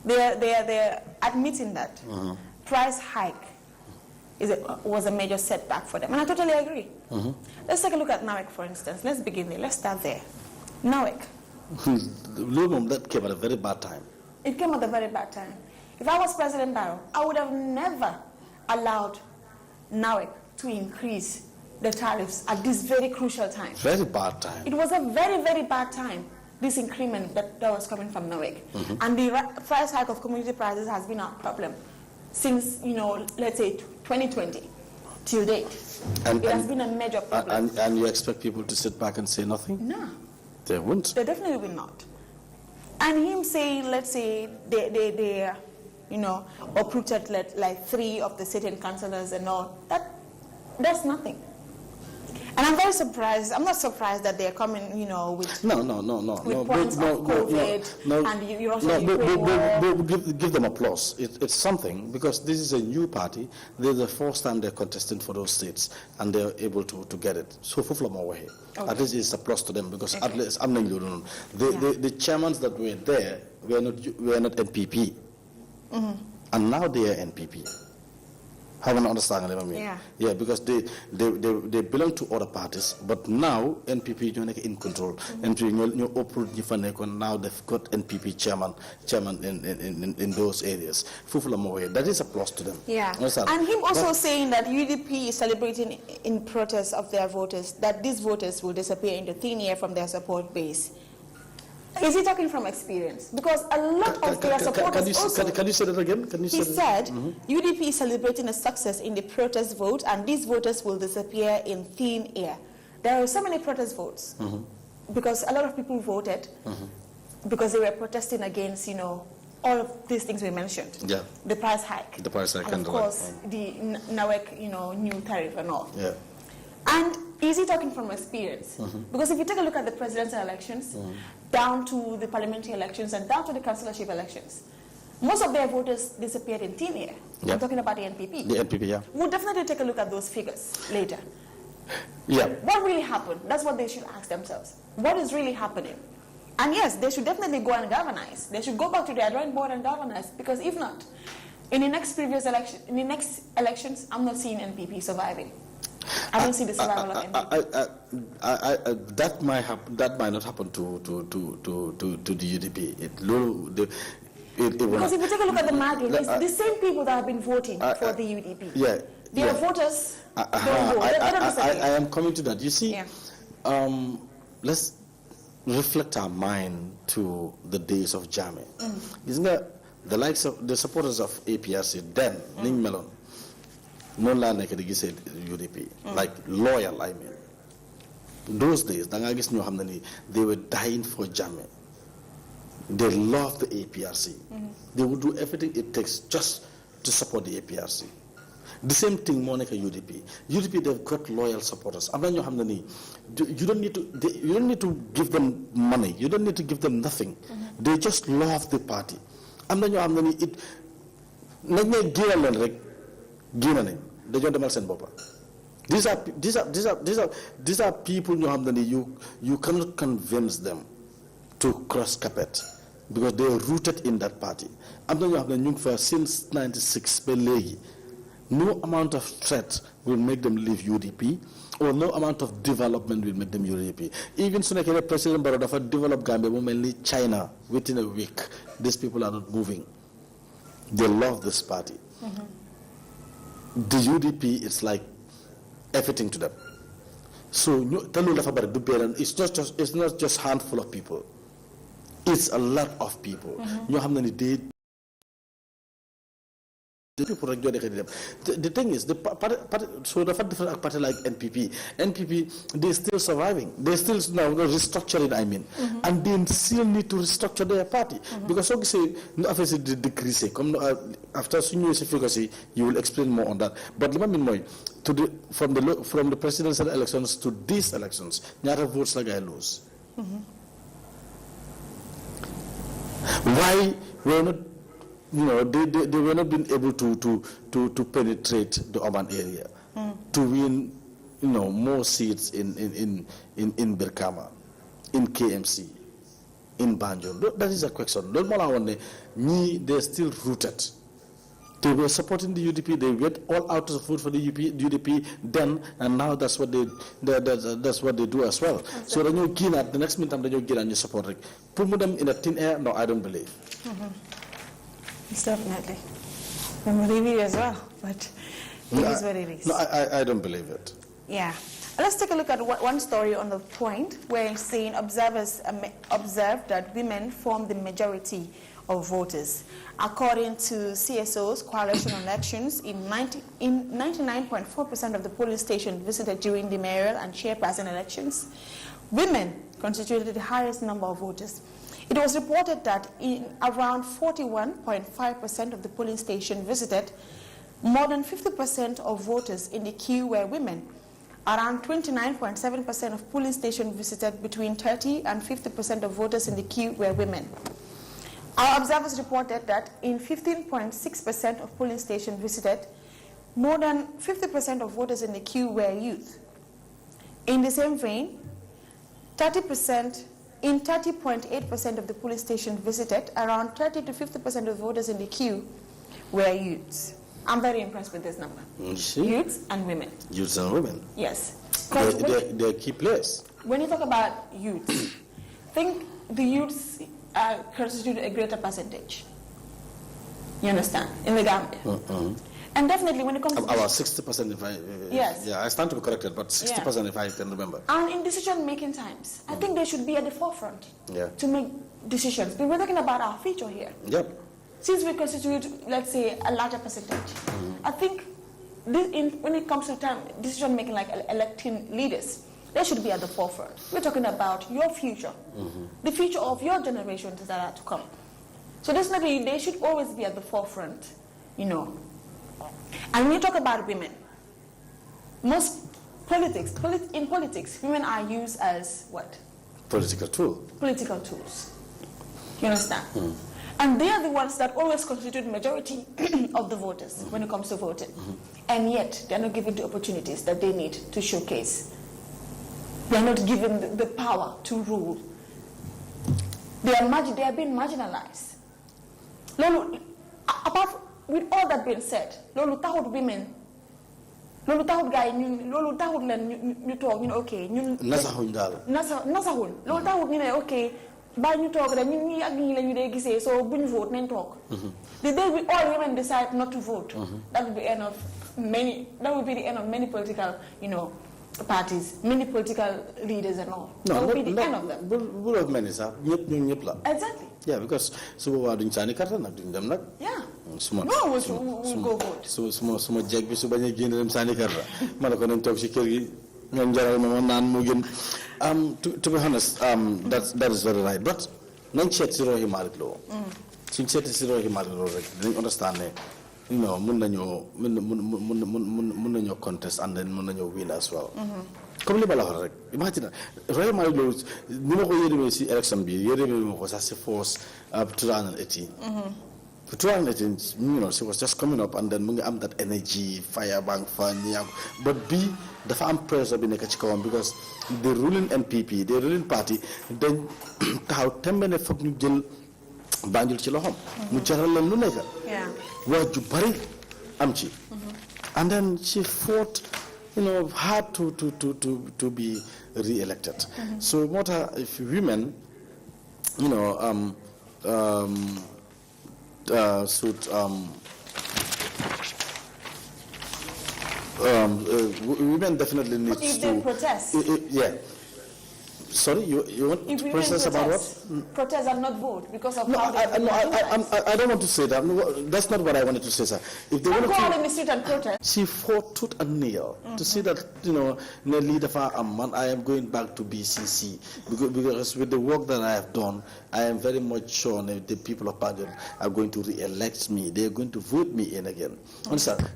They're admitting that price hike was a major setback for them, and I totally agree. Let's take a look at NAWEC, for instance. Let's begin there. Let's start there. NAWEC. That came at a very bad time. It came at a very bad time. If I was President Barrow, I would have never allowed NAWEC to increase the tariffs at this very crucial time. Very bad time. It was a very, very bad time, this increment that was coming from NAWEC. And the price hike of commodity prices has been a problem since, let's say 2020 till date. It has been a major problem. And you expect people to sit back and say nothing? No. They won't. They definitely will not. And him saying, let's say, they uprooted like 3 of the sitting councillors and all, that's nothing. And I'm very surprised. I'm not surprised that they're coming, you know, with No. With points of COVID and you also give them applause. It's something, because this is a new party. This is the first time they're contesting for those seats, and they're able to get it. So Fuflama away. At least it's applause to them, because at least I'm not the chairmen that were there were not NPP, and now they are NPP. Have an understanding what I mean? Yeah, because they belong to other parties, but now NPP are in control. NPP now they've got NPP chairman in those areas. That is applause to them. Yeah, and him also saying that UDP is celebrating in protest of their voters, that these voters will disappear into thin air from their support base. Is he talking from experience? Because a lot of their supporters Can you say that again? He said UDP is celebrating a success in the protest vote, and these voters will disappear in thin air. There are so many protest votes because a lot of people voted because they were protesting against, you know, all of these things we mentioned. Yeah. The price hike. The price hike. And of course, the NAWEC, you know, new tariff and all. Yeah. And is he talking from experience? Because if you take a look at the presidential elections, down to the parliamentary elections, and down to the councillorship elections, most of their voters disappeared in thin air. I'm talking about the NPP. The NPP, yeah. We'll definitely take a look at those figures later. Yeah. What really happened? That's what they should ask themselves. What is really happening? And yes, they should definitely go and galvanize. They should go back to their drawing board and galvanize, because if not, in the next elections, I'm not seeing NPP surviving. I don't see the survival of NPP. That might not happen to the UDP. Because if you take a look at the margin, it's the same people that have been voting for the UDP. Yeah. Their voters don't vote. I am coming to that. You see, let's reflect our mind to the days of Jammeh. Isn't that the likes of the supporters of APRC then, Ning Melon, no land like the said UDP, like loyal, I mean. Those days, they were dying for Jammeh. They loved the APRC. They would do everything it takes just to support the APRC. The same thing, Monica UDP. UDP, they've got loyal supporters. You don't need to give them money. You don't need to give them nothing. They just love the party. These are people you cannot convince them to cross carpet, because they are rooted in that party. Since 96, no amount of threat will make them leave UDP, or no amount of development will make them UDP. Even soon, President Barrow developed Gambia, mainly China, within a week. These people are not moving. They love this party. The UDP is like everything to them. So it's not just handful of people. It's a lot of people. The thing is, the party like NPP, they're still surviving. They're still now restructuring, and they still need to restructure their party. Because obviously, the decrease, after efficacy, you will explain more on that. But from the presidential elections to these elections, Nyata votes like I lose. Why we're not? They were not being able to penetrate the urban area, to win, more seats in Birkama, in KMC, in Banjul. That is a question. They're still rooted. They were supporting the UDP. They went all out to vote for the UDP then, and now that's what they do as well. So then you gain at the next minute, then you gain and you support it. Put them in a thin air? No, I don't believe. Definitely. I'm believe you as well, but it is what it is. No, I don't believe it. Yeah. Let's take a look at one story on the point where it's saying observers observed that women form the majority of voters. According to CSO's coalition elections, in 99.4% of the polling stations visited during the mayoral and chairperson elections, women constituted the highest number of voters. It was reported that in around 41.5% of the polling station visited, more than 50% of voters in the queue were women. around 29.7% of polling stations visited between 30 and 50% of voters in the queue were women. Our observers reported that in 15.6% of polling stations visited, more than 50% of voters in the queue were youth. In the same vein, 30.8% of the polling stations visited, around 30 to 50% of voters in the queue were youths. I'm very impressed with this number. Youths and women. Youths and women. Yes. They're key players. When you talk about youths, think the youths constitute a greater percentage. You understand? In the Gambia. And definitely when it comes to... About 60% if I... yes. Yeah, I stand to be corrected, but 60% if I can remember. And in decision-making times, I think they should be at the forefront to make decisions. We're talking about our future here. Yep. Since we constitute, let's say, a larger percentage, I think when it comes to decision-making, like electing leaders, they should be at the forefront. We're talking about your future, the future of your generations that are to come. So definitely, they should always be at the forefront, you know. And when you talk about women, most in politics, women are used as what? Political tool. Political tools. You understand? And they are the ones that always constitute majority of the voters when it comes to voting. And yet, they're not given the opportunities that they need to showcase. They're not given the power to rule. They are being marginalized. With all that being said, lolu taxut women, lolu taxut guys lolu taxut len ñu tok ñu okay ñun nasaxuñ dal nasaxul lolu taxut ñu ne okay ba ñu tok rek ñun ñi ak ñi lañu dé gisé so buñ vote nañ tok. The day we all women decide not to vote, that will be the end of many political, you know, parties, many political leaders and all. That will be the end of them. Bull of many, sir. Ñëpp la. Exactly. Yeah, because suba duñ sani carte nak duñ dem nak. Yeah. Suma we'll go vote. Suma jeg bi su bañe génn dem sani carte. Man ko nañ tok ci kër gi ñam jaral ma naan mo gën. To be honest, that is very right. But nañ check ci rohi Malik Lo. Suñ seeti ci rohi Malik Lo rek dañ understand ne you know mun nañoo contest and then mun nañoo win as well. Comme li ma la wax rek imagine rohi Malik Lo ni ma ko yérimee ci élection bi yérimee ma ko sax ci force 2018. For 2018, you know, she was just coming up and then mu ngi am that energy, fire bang fan, but dafa am pressure bi nekk ci kawam because the ruling NPP, the ruling party, dañ taxaw tembe ne foog ñu jël Banjul ci loxom mu jaral leen lu nekk wax ju bari am ci and then she fought, you know, hard to be re-elected. So moo tax if women, you know, women definitely need to... If they protest? Yeah. Sorry, you want to protest about what? Protest and not vote because of how I don't want to say that. No, that's not what I wanted to say, sir. If they want to go out in the street and protest. She fought tooth and nail to see that, you know, I am going back to BCC because with the work that I have done, I am very much sure that the people of Banjul are going to re-elect me. They are going to vote me in again. Understand?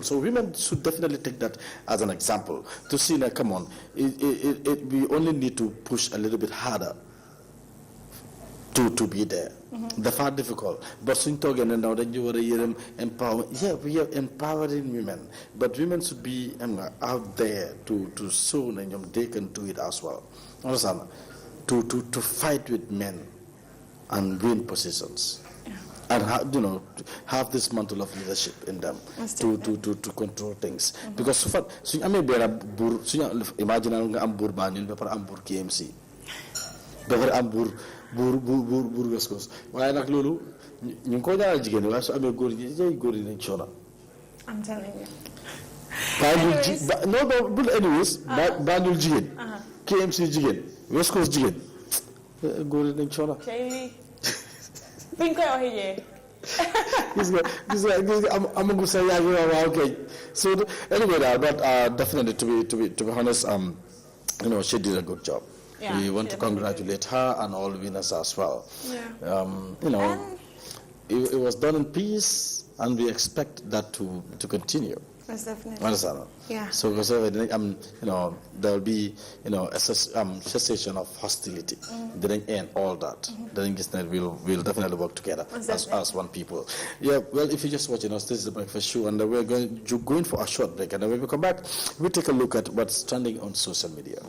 So women should definitely take that as an example to see that, come on, we only need to push a little bit harder to be there. The far difficult. But soon talking and now that you were empower. Yeah, we are empowering women, but women should be out there to show that they can do it as well. Understand? To fight with men and win positions. And have this mantle of leadership in them to control things. Because so far, imagine ambur Banjul, ambur KMC, ambur West Coast. Why not Lulu? You go there again. I'm telling you. But anyways, Banjul Jigen, KMC Jigen, West Coast Jigen, go in Chona. I'm going to say, okay. So anyway, but definitely to be honest, you know, she did a good job. Yeah, we want to congratulate her and all winners as well. Yeah. You know, it was done in peace, and we expect that to continue. Most definitely. Understand? Yeah. So there will be, a cessation of hostility. Didn't end all that. Then we'll definitely work together as one people. Yeah. Well, if you're just watching us, this is the Breakfast Show, and we're going for a short break, and then when we come back, we'll take a look at what's trending on social media.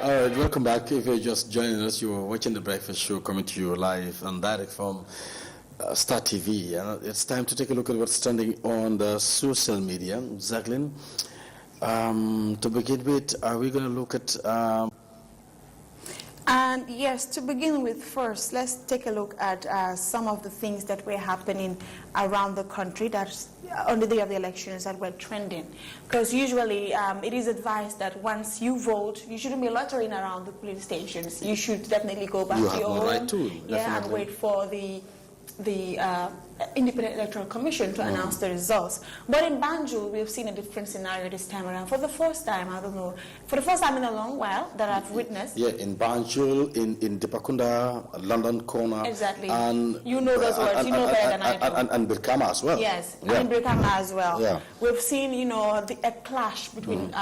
All right, welcome back. If you're just joining us, you are watching The Breakfast Show coming to you live and direct from Star TV. It's time to take a look at what's trending on the social media. Jacqueline, to begin with, are we going to look at... And yes, to begin with first, let's take a look at some of the things that were happening around the country that on the day of the elections that were trending. Because usually it is advised that once you vote, you shouldn't be loitering around the police stations. You should definitely go back to your home, right to, and wait for the the Independent Electoral Commission to announce the results. But in Banjul, we have seen a different scenario this time around. For the first time, I don't know, for the first time in a long while that I've witnessed. Yeah, in Banjul, in Dipakunda, London Corner. Exactly. And you know those words. You know better than I do. And Birkama as well. Yes, yeah. and Birkama as well. Yeah. We've seen, a clash between,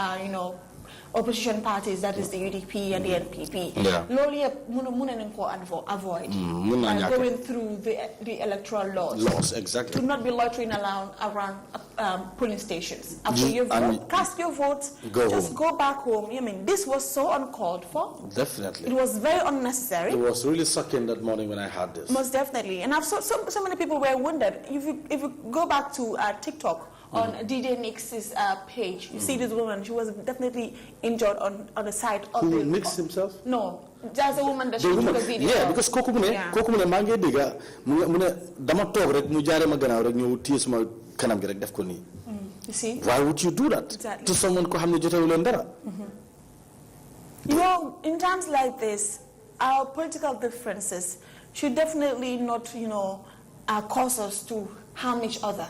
opposition parties, that is the UDP and the NPP. Yeah. Loli avoid going through the electoral laws. Laws, exactly. To not be loitering around polling stations. After you vote, cast your votes, just go back home. I mean, this was so uncalled for. Definitely. It was very unnecessary. It was really sucking that morning when I had this. Most definitely. And I've so many people were wounded. If you go back to TikTok, on DJ Nix's page, you see this woman. She was definitely injured on the side of Who Nix himself? No, just a woman that she took a video. Yeah, because koku mune mangi diga mune dama tok rek mu jare ma gannaaw rek ñu tie suma kanam gi rek def ko ni. You see? Why would you do that? Exactly. To someone ko xamne jotewu len dara? In times like this, our political differences should definitely not, cause us to harm each other.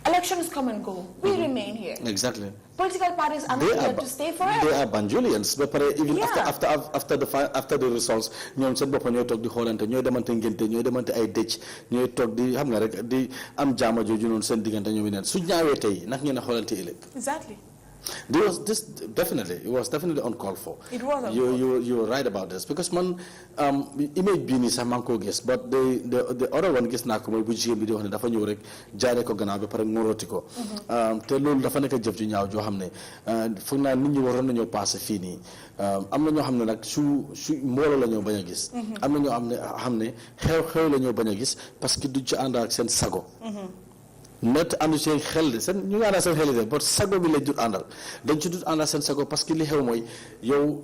Elections come and go. We remain here. Exactly. Political parties are not here to stay forever. They are Banjulians. But even after the results, ñoom seen bopp ñooy toog di xoolante ñooy demante ngénte ñooy demante ay dëj ñooy toog di xam nga rek di am jaama jooju noonu seen diggante ñoom neen su ñaawee tey nag ngeen a xoolante ëllëg. Exactly. It was definitely uncalled for. It was. You were right about this because man image bi ni sax man ko gis but the other one gis naa ko mooy bu jigéen bi di wax ne dafa ñëw rek jaaree ko gannaaw ba pare ngoroti ko te loolu dafa nekk jëf ju ñaaw joo xam ne foog naa nit ñi waroon nañoo passé fii nii am na ñoo xam ne nag su mbooloo la ñoo bañ a gis am na ñoo xam ne xew la ñoo bañ a gis parce que du ci ànd ak seen sago net àndu seen xel de seen ñu ngi àndal seen xel de but sago bi lañ dut àndal dañ ci dut àndal seen sago parce que li xew mooy yow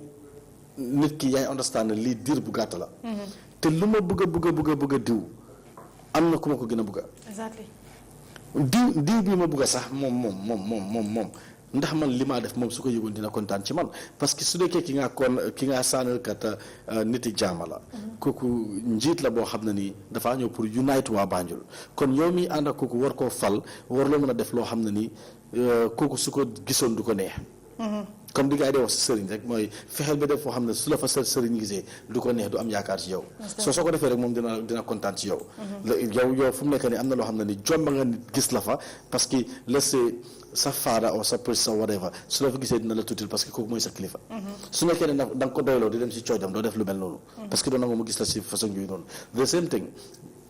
nit ki yaay understand ne lii diir bu gàtt la te lu ma bëgg a diw am na ku ma ko gën a bëgg a Exactly. diw bi ma bëgg a sax moom ndax man li maa def moom su ko yëgoon dina kontaan ci man parce que su nekkee ki nga saanal kat niti jaama la kooku njiit la boo xam ne nii dafaa ñëw pour unite waa Banjul kon yow mi ànd ak kooku war koo fal war loo mën a def loo xam ne nii kooku su ko gisoon du ko neex comme di gars yi di wax si sëriñ rek mooy fexeel ba def foo xam ne su la fa sëriñ gisee du ko neex du am yaakaar ci yow soo ko defee rek moom dina kontaan ci yow yow fu mu nekk nii am na loo xam ne ni jomba nga nit gis la fa parce que laissez sa faada or sa priest or whatever su la fa gisee dina la tuutil parce que kooku mooy sa kilifa su nekkee ne da nga ko doyloo di dem si coojam doo def lu mel noonu parce que doo nangu mu gis la si façon yooyu noonu the same thing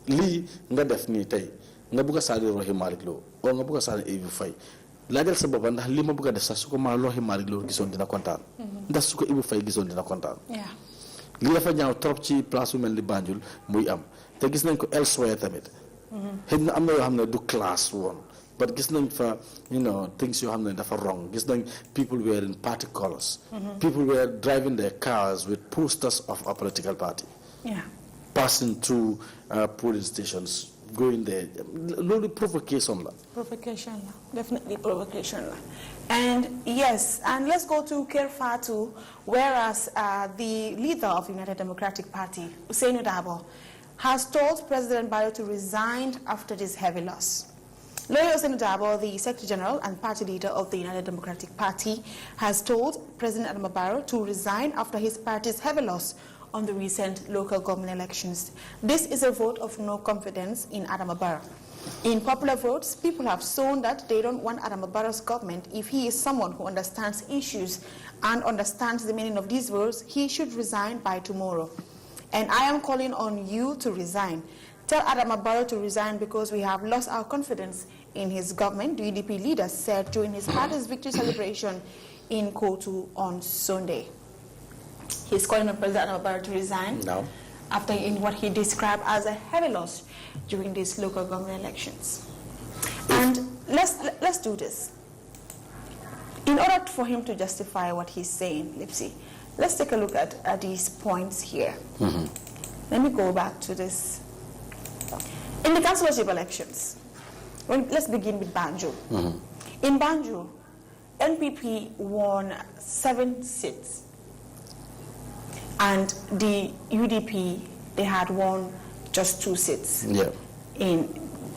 lii nga def nii tey nga bëgg a saali Rohey Malick Lowe oo nga bëgg a saali Eva Faye laajal sa bopp ndax li ma bëgg a def sax su ko maa Rohey Malick Lowe gisoon dina kontaan ndax su ko Eva Faye gisoon dina kontaan lii dafa ñaaw trop ci place bu mel ni Banjul muy am te gis nañ ko elsewhere tamit xëy na am na yoo xam ne du classe woon but gis nañ fa things yoo xam ne dafa wrong gis nañ people wearing party colours people were driving their cars with posters of a political party passing through polling stations going there loolu provocation la definitely provocation la and yes and let's go to Kerfatu whereas the leader of the United Democratic Party Usainu Dabo has told President Barrow to resign after this heavy loss. Lawyer Usainu Dabo, the Secretary General and party leader of the United Democratic Party, has told President Adama Barrow to resign after his party's heavy loss on the recent local government elections. This is a vote of no confidence in Adama Barrow. In popular votes, people have shown that they don't want Adama Barrow's government. If he is someone who understands issues and understands the meaning of these words, he should resign by tomorrow. And I am calling on you to resign. Tell Adama Barrow to resign because we have lost our confidence in his government, the UDP leader said during his party's victory celebration in Kotu on Sunday. He's calling on President Adama Barrow to resign after in what he described as a heavy loss during these local government elections. And let's do this. In order for him to justify what he's saying, Lipsy, let's take a look at these points here. Let me go back to this. In the councillorship elections, let's begin with Banjul. In Banjul, NPP won 7 seats. And the UDP, they had won just 2 seats. in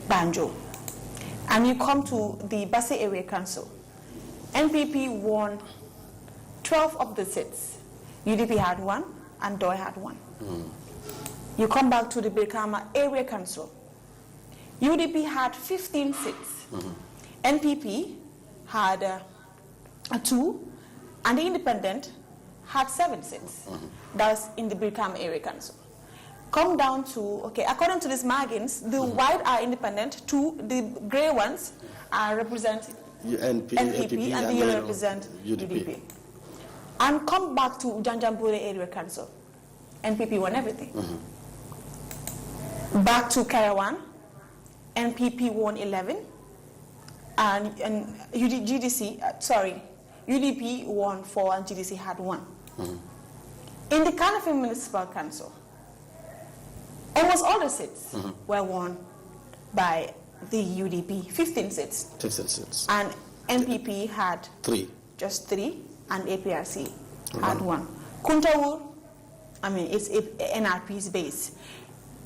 Banjul. And you come to the Basse Area Council. NPP won 12 of the seats. UDP had 1 and Doi had 1. You come back to the Brikama Area Council. UDP had 15 seats. NPP had 2, and the Independent had 7 seats. That's in the Brikama Area Council. Come down to, okay, according to these margins, the white are Independent, 2, the gray ones represent NPP, and the yellow represent UDP. And come back to Janjanbureh Area Council. NPP won everything. Back to Karawan, NPP won 11, and UDP won 4, and GDC had 1. In the Kanifing Municipal Council, almost all the seats were won by the UDP, 15 seats. 15 seats. And NPP had 3. Just 3, and APRC had 1. Kuntawur, I mean, it's NRP's base.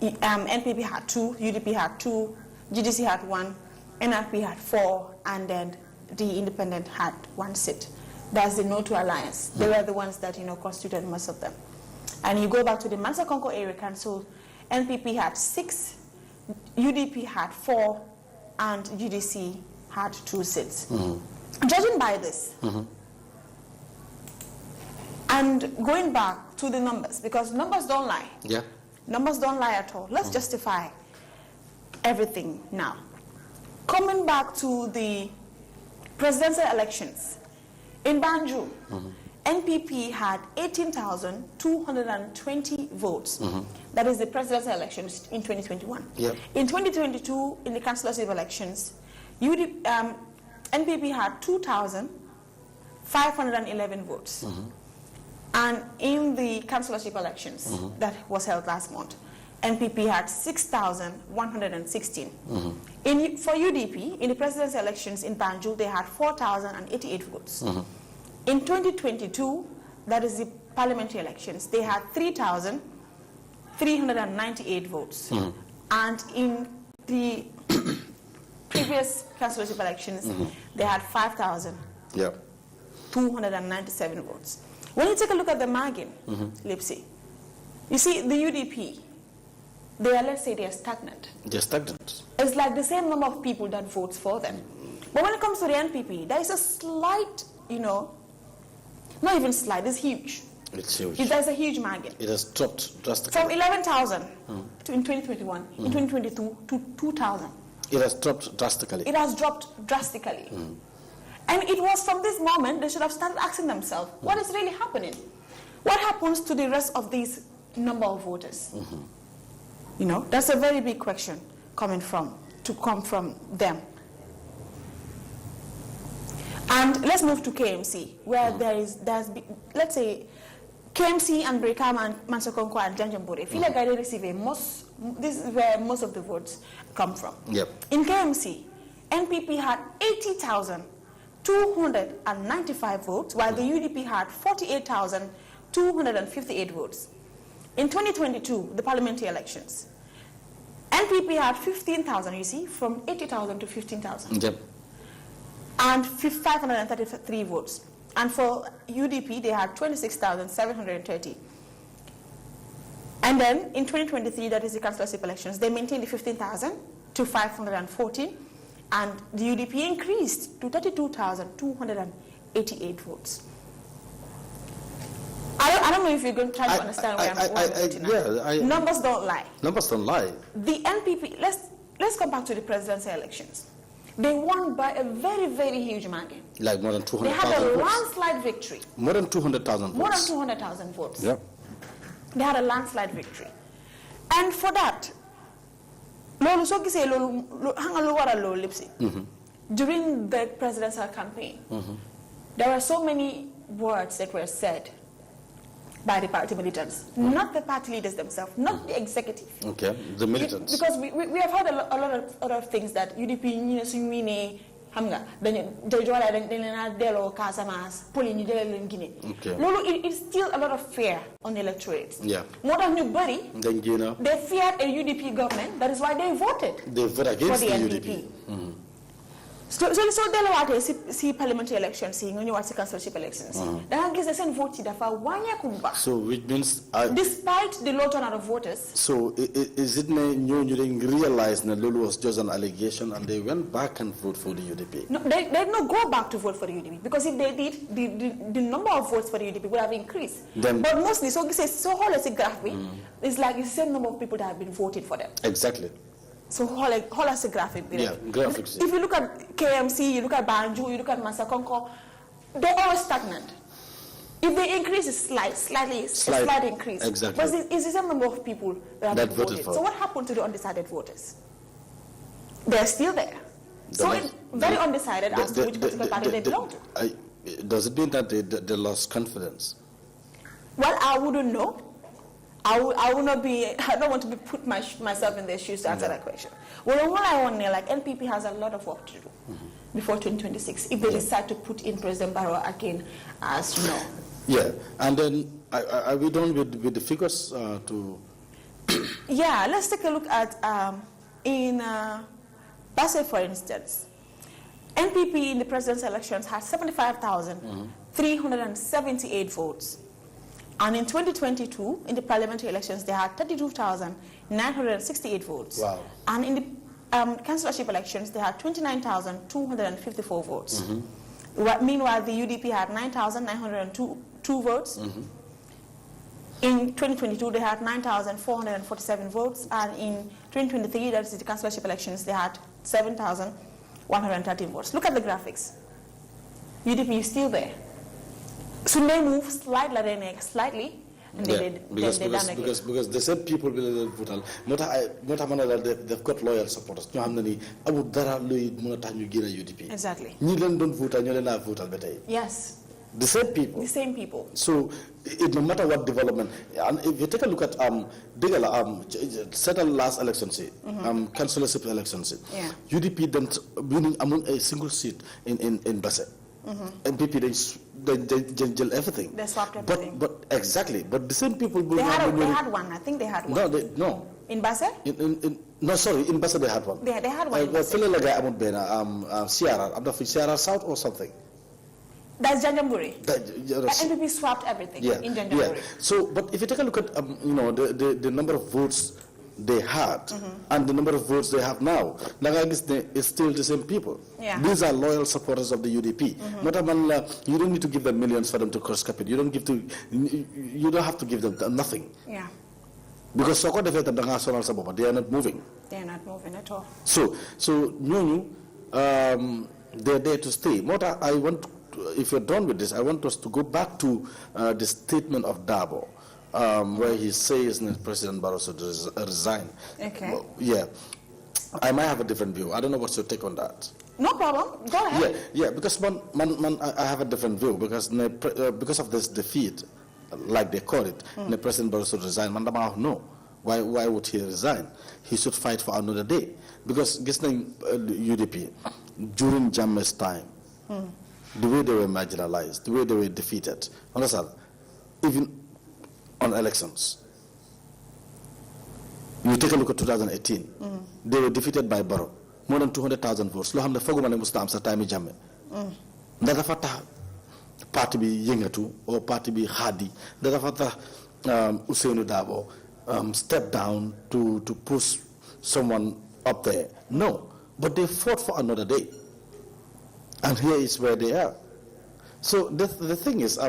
NPP had 2, UDP had 2, GDC had 1, NRP had 4, and then the Independent had 1 seat. That's the No to Alliance. They were the ones that, constituted most of them. And you go back to the Mansa Konko Area Council, NPP had 6, UDP had 4, and GDC had 2 seats. Judging by this, and going back to the numbers, because numbers don't lie. Yeah. Numbers don't lie at all. Let's justify everything now. Coming back to the presidential elections, in Banjul, NPP had 18,220 votes. That is the presidential elections in 2021. Yep. In 2022, in the councillorship elections, NPP had 2,511 votes. And in the councillorship elections that was held last month, NPP had 6,116. For UDP, in the presidential elections in Banjul, they had 4,088 votes. In 2022, that is the parliamentary elections, they had 3,398 votes. And in the previous councillorship elections, they had 5,297 votes. When you take a look at the margin, Lipsy, you see the UDP, let's say they're stagnant. They're stagnant. It's like the same number of people that votes for them. But when it comes to the NPP, there is a slight, not even slight, it's huge. It's huge. There's a huge margin. It has dropped drastically. From 11,000 in 2021, in 2022 to 2,000. It has dropped drastically. It has dropped drastically. And it was from this moment they should have started asking themselves, what is really happening? What happens to the rest of these number of voters? That's a very big question come from them. And let's move to KMC, where let's say, KMC and Brikama and Mansokonko and Janjanbureh. This is where most of the votes come from. Yep. In KMC, NPP had 80,295 votes, while the UDP had 48,258 votes. In 2022, the parliamentary elections, NPP had 15,000, you see, from 80,000 to 15,000. Yep. And 533 votes. And for UDP, they had 26,730. And then in 2023, that is the councillorship elections, they maintained the 15,000 to 514, and the UDP increased to 32,288 votes. I don't know if you're going to try to understand where I'm going now. Numbers don't lie. Numbers don't lie. The NPP, let's come back to the presidential elections. They won by a very, very huge margin. Like more than 200,000 votes. They had a landslide victory. More than 200,000 votes. More than 200,000 votes. Yep. They had a landslide victory. And for that, during the presidential campaign, there were so many words that were said by the party militants, not the party leaders themselves, not the executive. Okay, the militants. Because we have heard a lot of other things that UDP, xam nga dañu joolaa dañ leen a delloo Casamance poli ñu jëlee leen Guinée. loolu it's still a lot of fear on the electorate. moo tax ñu bëri. they feared a UDP government, that is why they voted. They voted against the UDP. so delluwaatee si parliamentary elections yi nga ñëwaat si councilship elections yi. da nga gis ne seen vote yi dafa wàññeeku bu baax. So which means. despite the low turnout of voters. So is it ne ñooñu dañ realize ne loolu was just an allegation and they went back and voted for the UDP? No, they did not go back to vote for the UDP, because if they did, the number of votes for the UDP would have increased. But mostly, so holistic graph, it's like the same number of people that have been voted for them. Exactly. So holistic graphic. Yeah, graphics. If you look at KMC, you look at Banjul, you look at Masakonko, they're all stagnant. If they increase, it's slight increase. Exactly. But it's the same number of people that have voted. For. So what happened to the undecided voters? They're still there. So it's very undecided as to which particular party they belong to. Does it mean that they lost confidence? Well, I wouldn't know. I would not be. I don't want to put myself in their shoes to answer that question. Well, all I want to like NPP has a lot of work to do before 2026 if they decide to put in President Barrow again as you know. Yeah, and then are we done with the figures to? Yeah, let's take a look at in Basse, for instance. NPP in the presidential elections had 75,378 votes. And in 2022, in the parliamentary elections, they had 32,968 votes. Wow. And in the councillorship elections, they had 29,254 votes. Meanwhile, the UDP had 9,902 votes. In 2022, they had 9,447 votes. And in 2023, that is the councillorship elections, they had 7,113 votes. Look at the graphics. UDP is still there. So they move slightly, and because the same people will vote. They've got loyal supporters. Exactly. Yes. The same people. The same people. So, no matter what development, and if you take a look at settled last election, councillorship election, UDP then winning among a single seat in Basse. NPP they everything. They swapped everything. But exactly. But the same people. They had one. I think they had one. No. In Basse? No, sorry. In Basse they had one. They had one. Sierra South or something. That's Janjamburi. NPP swapped everything in Janjamburi. Yeah. So, but if you take a look at the number of votes they had and the number of votes they have now, it's still the same people. Yeah. These are loyal supporters of the UDP. You don't need to give them millions for them to cross carpet. You don't have to give them nothing. Yeah. Because they are not moving. They are not moving at all. So they're there to stay. If you're done with this, I want us to go back to the statement of Dabo. Where he says that President Barrow should resign. Okay. Well, yeah. I might have a different view. I don't know what's your take on that. No problem. Go ahead. Yeah. Because I have a different view because of this defeat, like they call it, the President Barrow should resign. No. Why would he resign? He should fight for another day. Because listening UDP during Jammeh's time, the way they were marginalized, the way they were defeated, understand? Even on elections. You take a look at 2018. They were defeated by Barrow. More than 200,000 votes. Lo hamne fogu mané musta am sa time Jammeh. Ndaga fa tax parti bi yengatu or parti bi khadi. Ndaga fa tax Ousainou Darboe step down to push someone up there. No, but they fought for another day. And here is where they are. So the thing is, I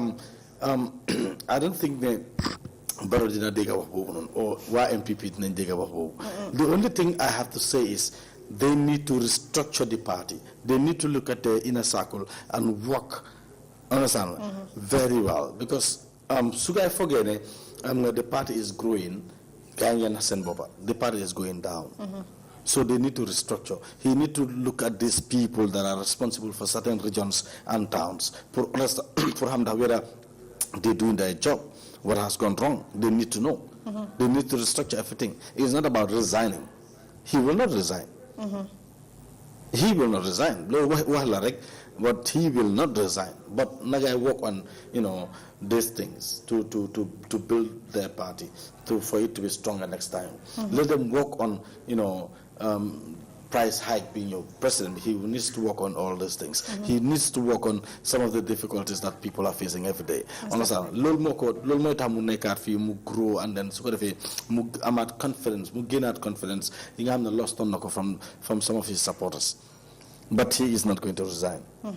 don't think that Barrow did not dig up or why MPP didn't dig up. The only thing I have to say is they need to restructure the party. They need to look at the inner circle and work, understand, very well. Because Sugai Fogene, the party is growing, the party is going down. So they need to restructure. He need to look at these people that are responsible for certain regions and towns. For whether they're doing their job, what has gone wrong, they need to know. They need to restructure everything. It's not about resigning. He will not resign. He will not resign. But he will not resign. But Nagai work on, these things to build their party, for it to be stronger next time. Let them work on, price hike being your president. He needs to work on all these things. He needs to work on some of the difficulties that people are facing every day. Understand? Lol mo tamu nekar fi mu grow and then so mu amat confidence, mu gain out confidence. He have lost on from some of his supporters. But he is not going to resign. No.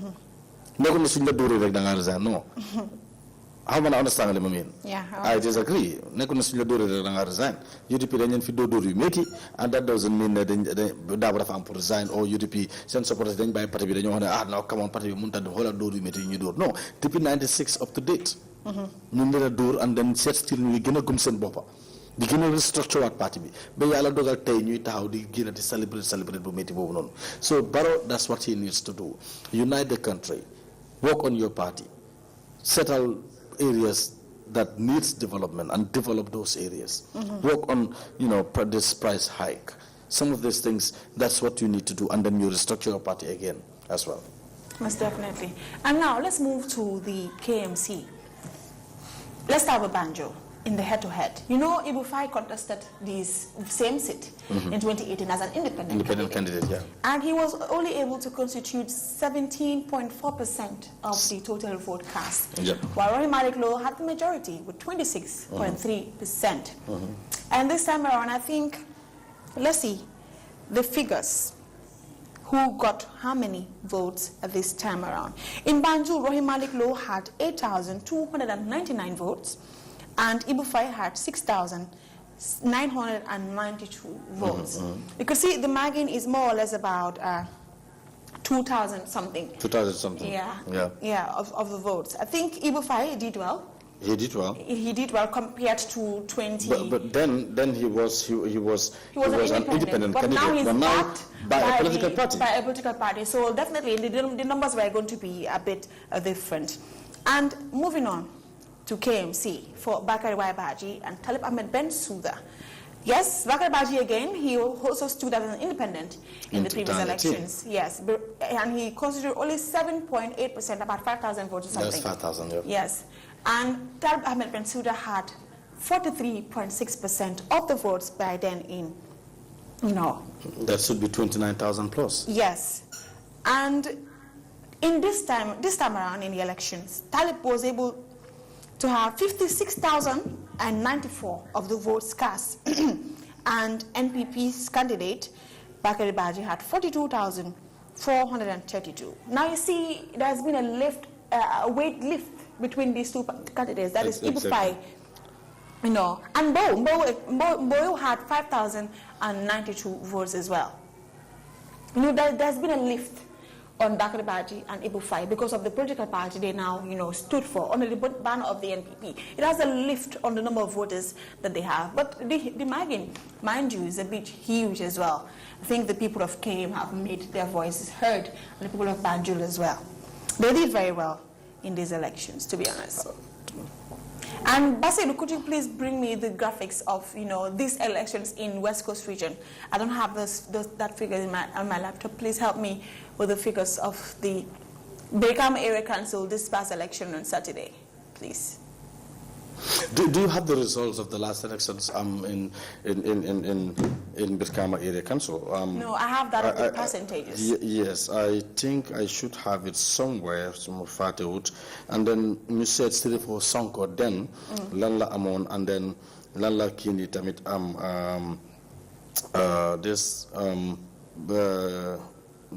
How do I understand what I mean? Yeah. I disagree. Resign. UDP and that doesn't mean that they resign or UDP send supporters then by party. No, come on, party no. TP 96 up to date. And then set still we gonna come send bopper. The gonna restructure our party. But yala dogal tay ñuy taxaw di gëna di celebrate bu metti bobu non. So Barrow, that's what he needs to do. Unite the country. Work on your party. Settle areas that needs development and develop those areas. Work on, this price hike. Some of these things, that's what you need to do, and then you restructure your party again as well. Most definitely. And now let's move to the KMC. Let's start with Banjo in the head-to-head. Ibu Fai contested this same seat in 2018 as an independent candidate. Yeah. And he was only able to constitute 17.4% of the total vote cast. Yep. While Rohey Malick Lowe had the majority with 26.3%. And this time around, I think, let's see the figures. Who got how many votes this time around? In Banjul, Rohey Malick Lowe had 8,299 votes. And Ibu Fai had 6,992 votes. You can see the margin is more or less about 2,000 something. 2,000 something. Yeah, of the votes. I think Ibu Fai did well. He did well. He did well compared to 20. But then he was an independent but candidate. Now he's backed by a political party. By a political party. So definitely the numbers were going to be a bit different. And moving on to KMC for Bakari Waibaji and Talib Ahmed Bensouda. Yes, Bakari Baji again, he also stood as an independent in the previous elections. Yes, and he constituted only 7.8%, about 5,000 votes or something. That's 5,000, yeah. Yes, and Talib Ahmed Bensouda had 43.6% of the votes by then in, That should be 29,000 plus. Yes, and in this time around in the elections, Talib was able to have 56,094 of the votes cast, and NPP's candidate Bakari Baji had 42,432. Now you see, there has been a weight lift between these two candidates. That is Ibu Fai, and Mbowe had 5,092 votes as well. There's been a lift on Bakari Baji and Ibu Fai because of the political party they now, stood for under the banner of the NPP. It has a lift on the number of voters that they have. But the margin, mind you, is a bit huge as well. I think the people of KM have made their voices heard, and the people of Banjul as well. They did very well in these elections, to be honest. And Basedu, could you please bring me the graphics of these elections in West Coast region? I don't have that figure on my laptop. Please help me with the figures of the Brikama Area Council this past election on Saturday, please. Do you have the results of the last elections in Brikama Area Council? No, I have that of the percentages. Yes, I think I should have it somewhere, and then you said still for Sonko, then Lanla Amon, and then Lanla Kini Tamit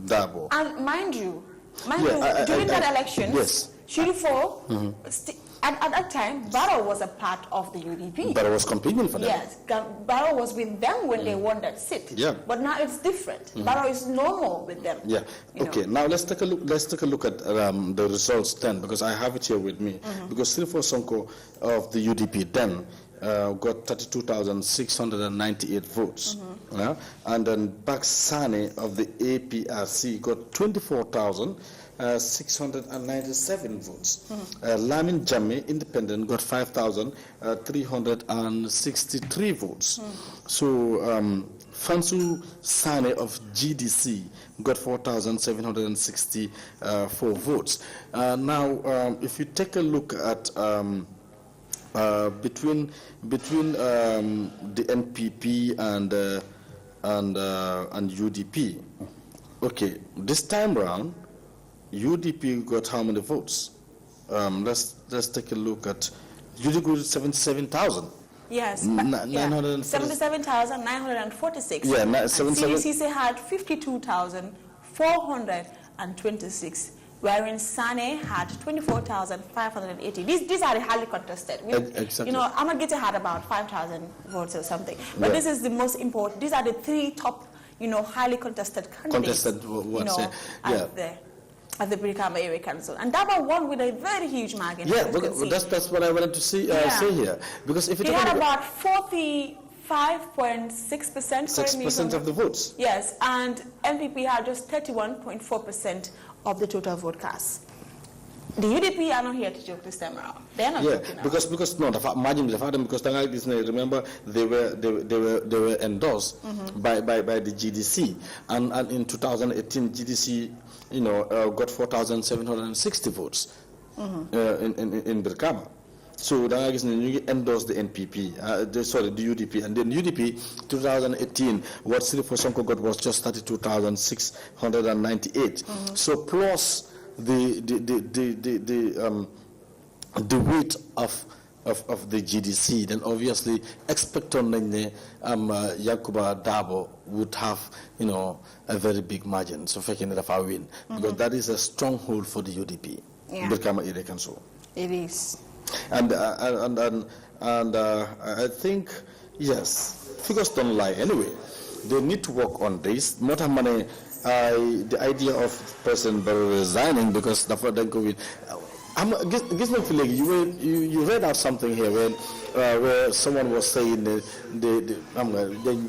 Dabo. And mind you, during that election, yes. Shirifo, at that time, Barrow was a part of the UDP. Barrow was competing for them. Yes, Barrow was with them when they won that seat. Yeah. But now it's different. Barrow is no more with them. Yeah. Okay. Now let's take a look. Let's take a look at the results then, because I have it here with me. Because Shirifo Sonko of the UDP then got 32,698 votes. And then Baksane of the APRC got 24,697 votes. Lamin Jammeh, independent, got 5,363 votes. So Fansu Sane of GDC got 4,764 votes. Now, if you take a look at between the NPP and UDP, okay, this time around, UDP got how many votes? Let's take a look at UDP got 77,000. Yes, 77,946. Yeah, CDC had 52,426, wherein Sane had 24,580. These are the highly contested. Exactly. You know, Amagita had about 5,000 votes or something. But this is the most important. These are the three top, highly contested candidates. At the Brikama Area Council, and Daba won with a very huge margin. Yeah, that's what I wanted to say here. Because if he had about 45.6%. 6% of the votes. Yes, and NPP had just 31.4% of the total vote cast. The UDP are not here to joke this time around. They are not joking. Because remember they were endorsed by the GDC, and in 2018 GDC got 4,760 votes in Brikama. So then I guess you endorse the NPP, the UDP, and then UDP 2018 what Siri Fosonko got was just 32,698. So plus the weight of the GDC, then obviously expect on Yankuba Dabo would have a very big margin. So faking it if I win, because that is a stronghold for the UDP. Brikama Area Council. It is. And I think yes, figures don't lie anyway. They need to work on this. The idea of President Barrow resigning because the COVID. You read out something here where someone was saying they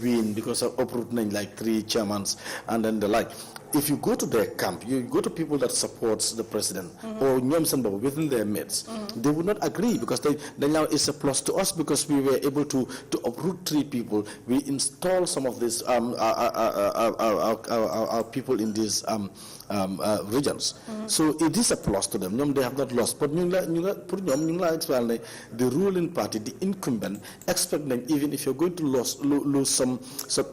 win because of uprooting like 3 chairmans and then the like. If you go to their camp, you go to people that supports the president or within their midst, they would not agree because they now it's a plus to us because we were able to uproot 3 people. We install some of these our people in these regions. So it is a plus to them. They have not lost. But the ruling party, the incumbent, expect them even if you're going to lose some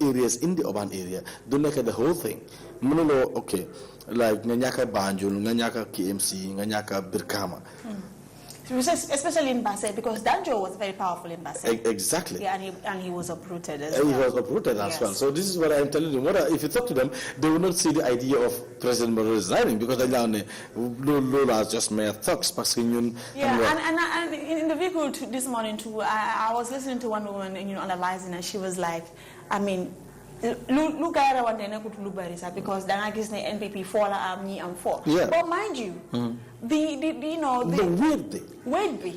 areas in the urban area, don't make it the whole thing. Okay, like Nganyaka Banjul, Nganyaka KMC, Nganyaka Brikama. Especially in Basse, because Danjo was very powerful in Basse. Exactly. Yeah, and he was uprooted as well. He was uprooted as well. So this is what I'm telling you. If you talk to them, they will not see the idea of President Barrow resigning because they now Lola just mere thugs. Yeah, and in the vehicle this morning too, I was listening to one woman, analyzing, and she was like, I mean, look at what they could look because then I guess the NPP fall and 4. Yeah. But mind you, the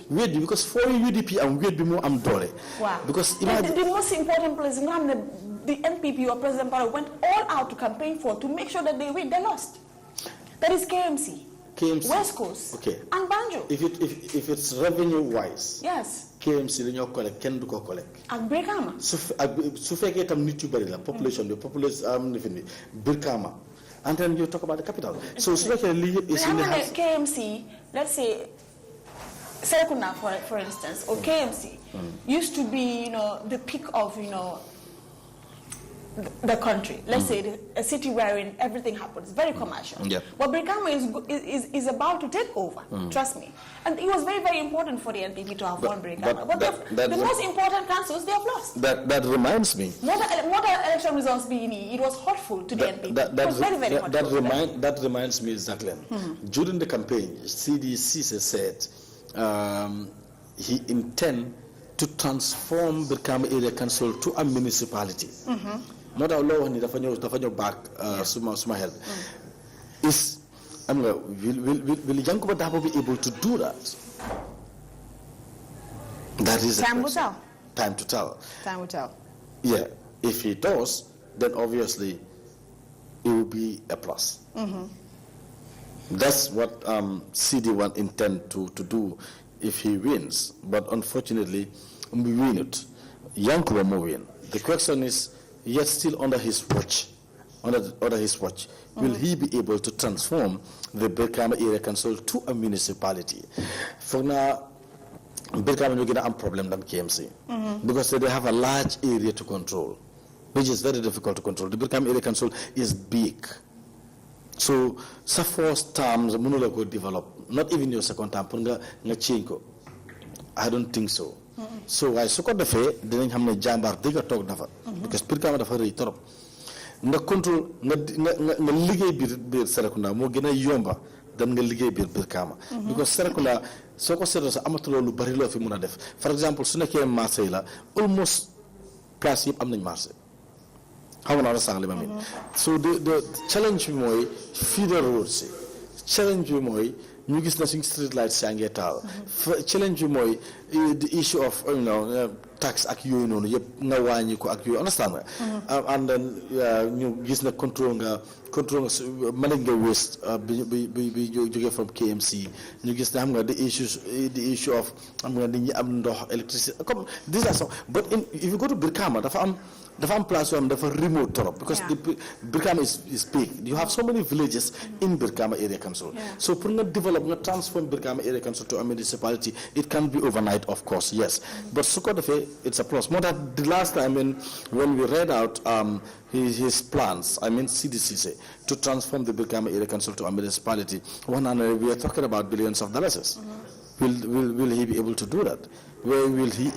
weight because for UDP and weight be more Dore. Wow. Because the most important place the NPP or President Barrow went all out to campaign for to make sure that they win. They lost. That is KMC. West Coast. Okay. And Banjo. If it's revenue wise. Yes. KMC dañoo collect kenn du ko collect. Ak Brikama. su fekkee tam nit yu bari la population Brikama, and then you talk about the capital. So su fekkee lii yëpp is in the hands. KMC, let's say Serekunda for instance, or KMC used to be the peak of the country. Let's say a city wherein everything happens, very commercial. Yeah. But Brikama is about to take over, trust me. And it was very, very important for the NPP to have won Brikama. But the most important councils, they have lost. That reminds me. More the election results being, it was hurtful to the NPP. It was very, very hurtful. That reminds me, Jacqueline. During the campaign, CDC said he intend to transform Brikama Area Council to a municipality. Not our law ni dafa ñëw back suma help is will Yankuba Dabo be able to do that? That is time will tell. Time to tell. Time will tell. Yeah, if he does, then obviously it will be a plus. That's what CD1 intend to do if he wins. But unfortunately, we win it. Yankuba will win. The question is, yet still under his watch, will he be able to transform the Brikama Area Council to a municipality? For now, Brikama is going to have a problem than KMC because they have a large area to control, which is very difficult to control. The Brikama Area Council is big. So, sa first terms, munula go develop. Not even your second term, punga nga change. I don't think so. So, I so the fe, didn't have jambar diga talk dafa because Brikama dafa rei torop. Nga control nga liggéey biir Serekunda moo gën a yomba dan nga liggéey biir Brikama because Serekunda soo ko seetloo sa amatuloo lu bari loo fi mun a def. For example, su nekkee marché yi la almost place yëpp am nañ marché. How na sang li ma mean. So the challenge bi mooy feeder roads yi challenge bi mooy ñu gis na suñ street lights yaa ngi taal challenge bi mooy the issue of tax ak yooyu noonu yëpp nga wàññi ko ak yooyu understand nga and then ñu gis na control nga manage nga waste bi jógee from KMC ñu gis na xam nga the issue of xam nga nit ñi am ndox electricity comme these are some but if you go to Brikama dafa am place yoo xam dafa remote trop because Brikama is big. You have so many villages in Brikama Area Council. So for nga develop, nga transform Brikama Area Council to a municipality, it can be overnight, of course, yes. But it's a plus. More than the last time when we read out his plans, CDC, to transform the Brikama Area Council to a municipality, we are talking about billions of dollars. Will he be able to do that? Where will he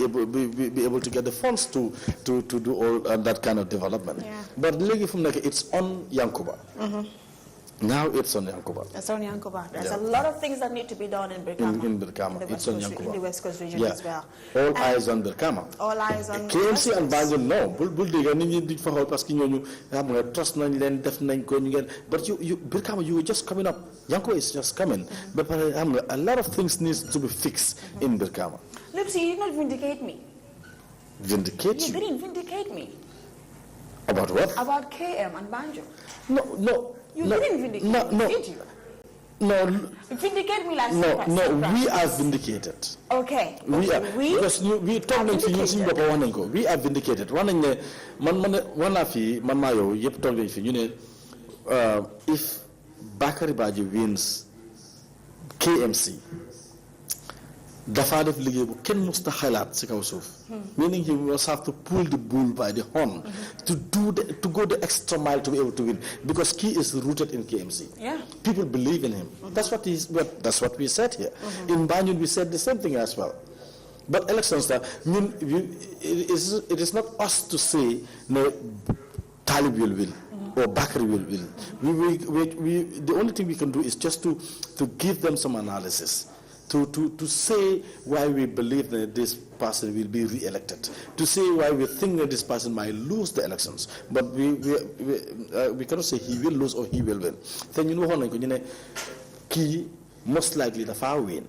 be able to get the funds to do all that kind of development? But it's on Yankuba. Now it's on Yankuba. It's on Yankuba. There's a lot of things that need to be done in Brikama. In Brikama. It's on Yankuba. In the West Coast region as well. All eyes on Brikama. All eyes on KMC and Banjul, no. Bul diga nit ñi di fa xol parce que ñooñu xam nga trust nañ leen def nañ ko ñu ngeen but you Brikama you were just coming up. Yankuba is just coming. But a lot of things needs to be fixed in Brikama. Lipsy, you did not vindicate me. Vindicate you? You didn't vindicate me. About what? About KM and Banjo. No. You didn't vindicate me, did you? No. Vindicate me like we are vindicated. Okay. We are because we talk nañ fi ñu suñu bopp wax nañ ko. We are vindicated. Wax nañ ne man naa fi man maa yow yëpp toog nañ fi ñu ne if Bakary Badji wins KMC dafa def liggéey bu kenn musta xalaat ci kaw suuf meaning he must have to pull the bull by the horn to go the extra mile to be able to win because he is rooted in KMC. People believe in him. That's what we said here. In Banjul we said the same thing as well. But elections it is not us to say no Talib will win or Bakary will win. The only thing we can do is just to give them some analysis. To say why we believe that this person will be re-elected, to say why we think that this person might lose the elections, but we cannot say he will lose or he will win. Then you know, key most likely the far win,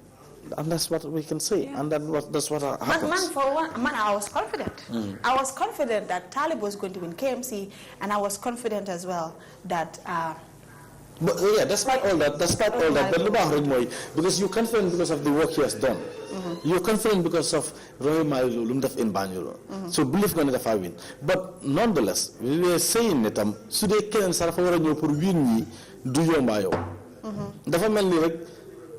and that's what we can say, and that's what happens. I was confident. I was confident that Talib was going to win KMC, and I was confident as well that. But despite all that, but because you're confident because of the work he has done. You're confident because of Roy Mailu Lumdaf in Banjul. So believe going to win. But nonetheless, we were saying that so they can Sarafara for win do your mayo. The family like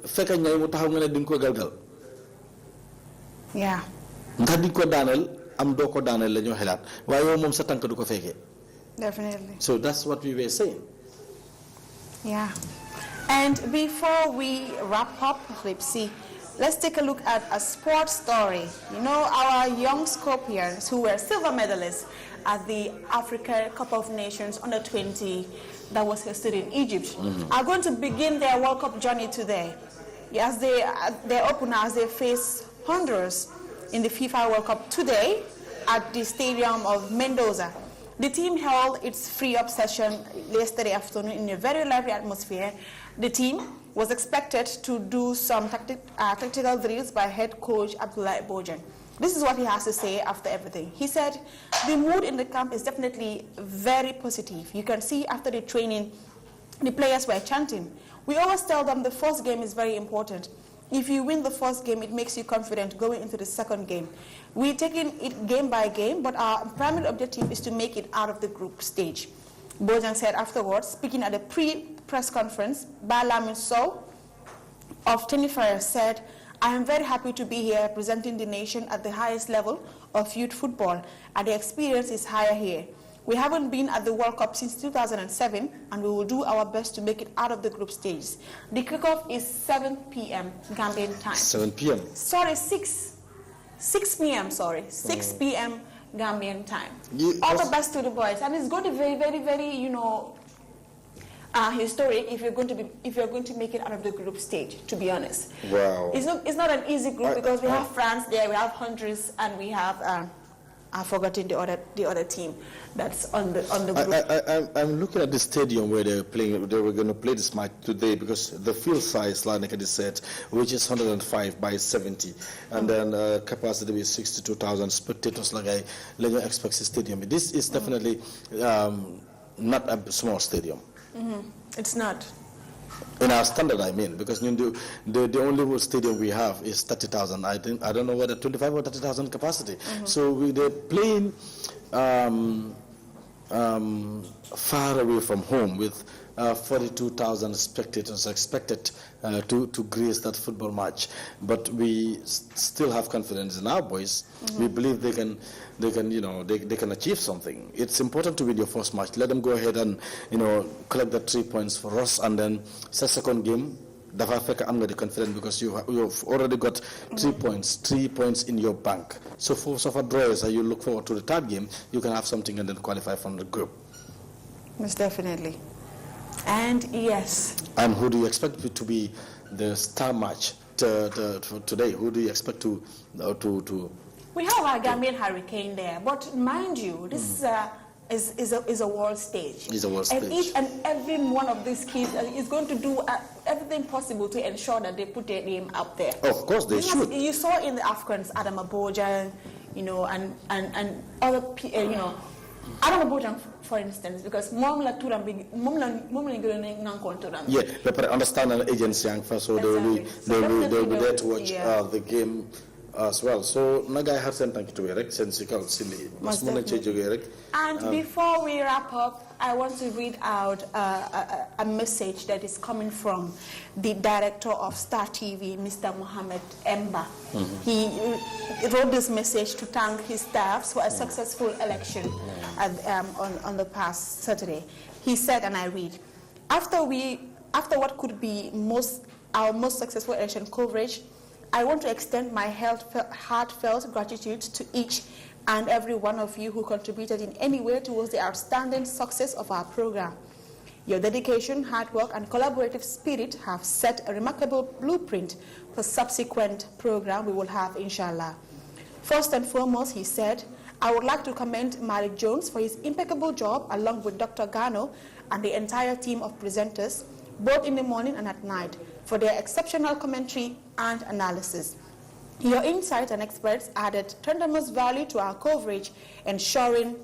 Feka Nyay Mutahanga Dinko Galgal. Yeah. Dadiko Daniel, am Doko Daniel Lenyo Helat. Why your mom Satanka Duko Feke? Definitely. So that's what we were saying. Yeah. And before we wrap up, Lipsy, let's take a look at a sports story. You know, our young Scorpions who were silver medalists at the Africa Cup of Nations under 20 that was hosted in Egypt are going to begin their World Cup journey today. As their opener as they face Honduras in the FIFA World Cup today at the stadium of Mendoza. The team held its free-up session yesterday afternoon in a very lively atmosphere. The team was expected to do some tactical drills by head coach Abdullah Bojan. This is what he has to say after everything. He said, the mood in the camp is definitely very positive. You can see after the training, the players were chanting. We always tell them the first game is very important. If you win the first game, it makes you confident going into the second game. We're taking it game by game, but our primary objective is to make it out of the group stage. Bojang said afterwards, speaking at a pre-press conference, Balamin Sow of Tenerife said, I am very happy to be here representing the nation at the highest level of youth football, and the experience is higher here. We haven't been at the World Cup since 2007, and we will do our best to make it out of the group stage. The kickoff is 7 p.m. Gambian time. 7 p.m. Sorry, 6 p.m. Sorry, 6 p.m. Gambian time. All the best to the boys, and it's going to be very, very, very, historic if you're going to make it out of the group stage. To be honest, wow, it's not an easy group because we have France there, we have Honduras, and we have I've forgotten the other team that's on the group. I'm looking at the stadium where they're playing. They were going to play this match today because the field size, like I said, which is 105 by 70, and then capacity is 62,000 spectators. Like I expect the stadium. This is definitely not a small stadium. It's not. In our standard, I mean, because the only stadium we have is 30,000. I don't know whether 25 or 30,000 capacity. So they're playing far away from home with 42,000 spectators expected to grace that football match. But we still have confidence in our boys. We believe they can achieve something. It's important to win your first match. Let them go ahead and collect the 3 points for us, and then second game. I'm not confident because you've already got 3 points in your bank. So for drawers, you look forward to the third game, you can have something and then qualify from the group. Most definitely. And yes. And who do you expect to be the star match today? Who do you expect to? We have our Gambian Hurricane there, but mind you, this is a world stage. It's a world stage. And each and every one of these kids is going to do everything possible to ensure that they put their name out there. Of course, they should. You saw in the Afghans, Adam Abojang, and other people, Adam Abojang, for instance, because mom la yeah, but understand an agency so they'll be there to watch the game as well. So naga har sen tanki to rek sensical silly. And before we wrap up, I want to read out a message that is coming from the director of Star TV, Mr. Mohammed Emba. He wrote this message to thank his staffs for a successful election on the past Saturday. He said, and I read, after what could be our most successful election coverage, I want to extend my heartfelt gratitude to each and every one of you who contributed in any way towards the outstanding success of our program. Your dedication, hard work, and collaborative spirit have set a remarkable blueprint for subsequent program we will have, inshallah. First and foremost, he said, I would like to commend Malik Jones for his impeccable job along with Dr. Gano and the entire team of presenters, both in the morning and at night, for their exceptional commentary and analysis. Your insight and experts added tremendous value to our coverage, ensuring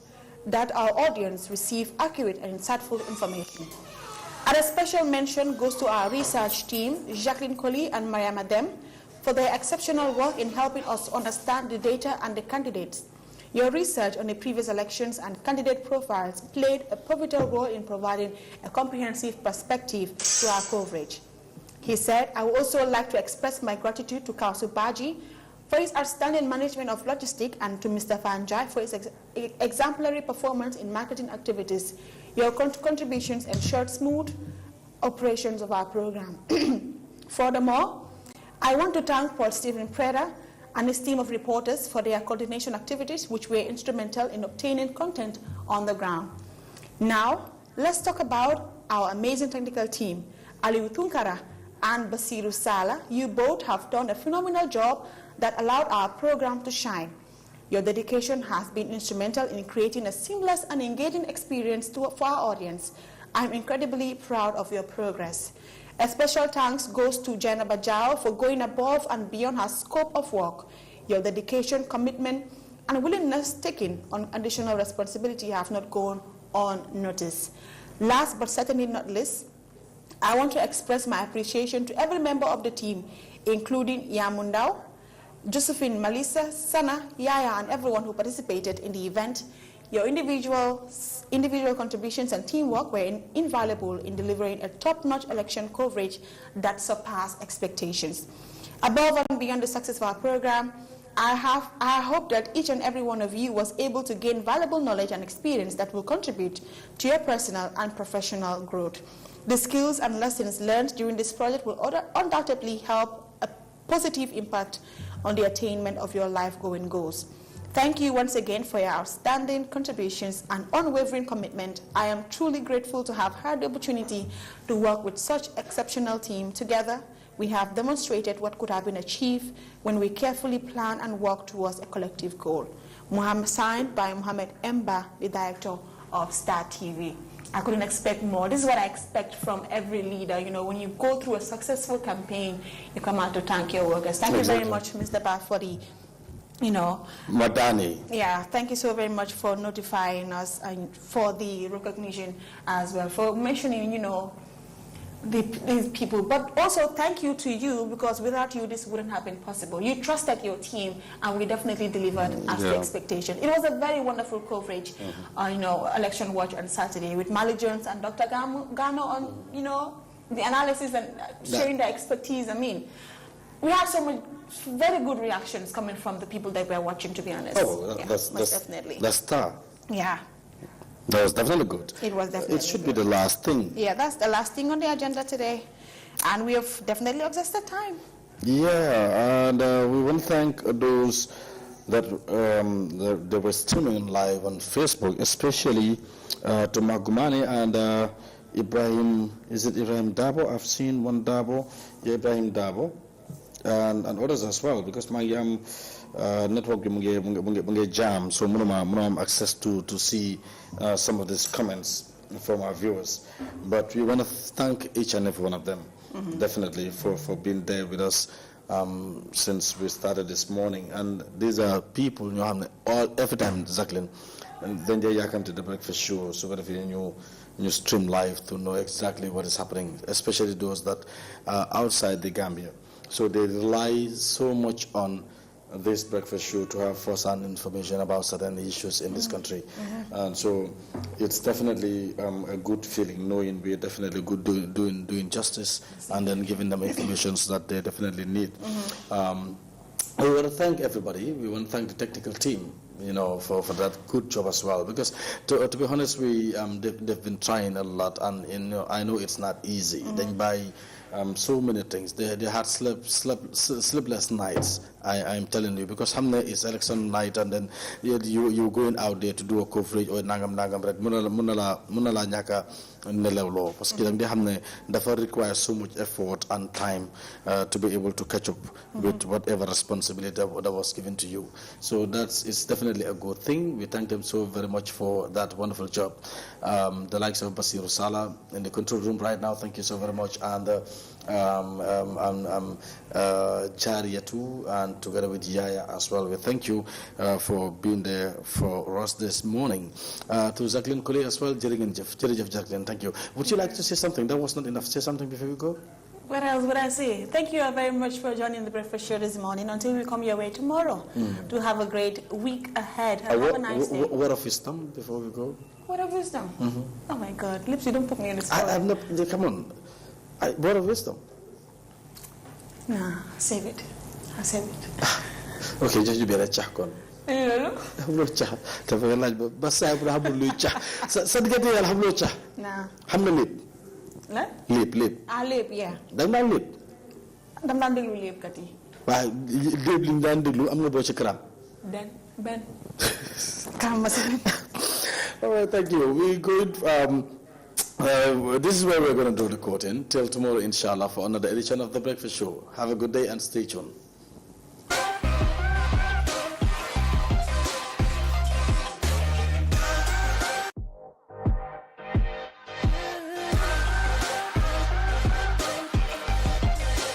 that our audience receive accurate and insightful information. And a special mention goes to our research team, Jacqueline Collie and Mariam Adem, for their exceptional work in helping us understand the data and the candidates. Your research on the previous elections and candidate profiles played a pivotal role in providing a comprehensive perspective to our coverage. He said, I would also like to express my gratitude to Kausu Baji for his outstanding management of logistics and to Mr. Fanjai for his exemplary performance in marketing activities. Your contributions ensured smooth operations of our program. Furthermore, I want to thank Paul Stephen Preda and his team of reporters for their coordination activities, which were instrumental in obtaining content on the ground. Now, let's talk about our amazing technical team. Aliu Tunkara and Basiru Sala, you both have done a phenomenal job that allowed our program to shine. Your dedication has been instrumental in creating a seamless and engaging experience for our audience. I'm incredibly proud of your progress. A special thanks goes to Jana Bajao for going above and beyond her scope of work. Your dedication, commitment, and willingness taking on additional responsibility have not gone unnoticed. Last but certainly not least, I want to express my appreciation to every member of the team, including Yamundao, Josephine, Melissa, Sana, Yaya, and everyone who participated in the event. Your individual contributions and teamwork were invaluable in delivering a top-notch election coverage that surpassed expectations. Above and beyond the success of our program, I hope that each and every one of you was able to gain valuable knowledge and experience that will contribute to your personal and professional growth. The skills and lessons learned during this project will undoubtedly help a positive impact on the attainment of your life-going goals. Thank you once again for your outstanding contributions and unwavering commitment. I am truly grateful to have had the opportunity to work with such exceptional team. Together, we have demonstrated what could have been achieved when we carefully plan and work towards a collective goal. Signed by Mohammed Emba, the director of Star TV. I couldn't expect more. This is what I expect from every leader. You know, when you go through a successful campaign, you come out to thank your workers. Thank you very much, Mr. Ba, for the Madani. Yeah, thank you so very much for notifying us and for the recognition as well, for mentioning, these people. But also thank you to you, because without you, this wouldn't have been possible. You trusted your team, and we definitely delivered as the expectation. It was a very wonderful coverage, Election Watch on Saturday with Mali Jones and Dr. Gano on, the analysis and sharing their expertise. I mean, we had so much very good reactions coming from the people that were watching, to be honest. Oh, that's definitely. That's Star. Yeah. That was definitely good. It was definitely It should be the last thing. Yeah, that's the last thing on the agenda today. And we have definitely exhausted time. Yeah, and we want to thank those that they were streaming live on Facebook, especially to Magumani and Ibrahim. Is it Ibrahim Dabo? I've seen one Dabo. Yeah, Ibrahim Dabo. And others as well, because my network jam, so I access to see some of these comments from our viewers. But we want to thank each and every one of them, definitely, for being there with us since we started this morning. And these are people every time, Jacqueline, and then they come to the breakfast show, so whatever you stream live to know exactly what is happening, especially those that are outside the Gambia. So they rely so much on this breakfast show to have first-hand information about certain issues in this country. And so it's definitely a good feeling knowing we're definitely good doing justice and then giving them information that they definitely need. We want to thank everybody. We want to thank the technical team, for that good job as well. Because to be honest, they've been trying a lot, and I know it's not easy. Then by so many things, they had sleepless nights. I'm telling you, because Hamne is election night, and then you going out there to do a coverage or nangam munala nyaka nelewlo, parce que they hamne dafa require so much effort and time to be able to catch up with whatever responsibility that was given to you. So it's definitely a good thing. We thank them so very much for that wonderful job. The likes of Basiru Sala in the control room right now, thank you so very much, and Jariyatu, and together with Yaya as well. We thank you for being there for us this morning. To Jacqueline Kole as well, Jerry Jacqueline, thank you. Would you like to say something? That was not enough. Say something before we go. What else would I say? Thank you very much for joining the breakfast show this morning. Until we come your way tomorrow, to have a great week ahead. Have a nice day. Word of wisdom before we go. Word of wisdom? Oh my God, Lips, you don't put me in the spot. I'm not. Come on. Word of wisdom. Nah, save it. I'll save it. Okay, just you be a chakon. Hamlo cha. Tafa laaj ba ba say bu hamul luy cha. Sa digate yalla hamlo cha. Nah. Hamna lip. La? Lip. Ah, lip, yeah. Dang na lip. Dam daan déglu lip kat yi. Wa lip li daan déglu am na bo ci kram. Ben. Kam ma ci. All right, thank you. We good this is where we're going to do the quote in till tomorrow, inshallah, for another edition of the Breakfast Show. Have a good day and stay tuned.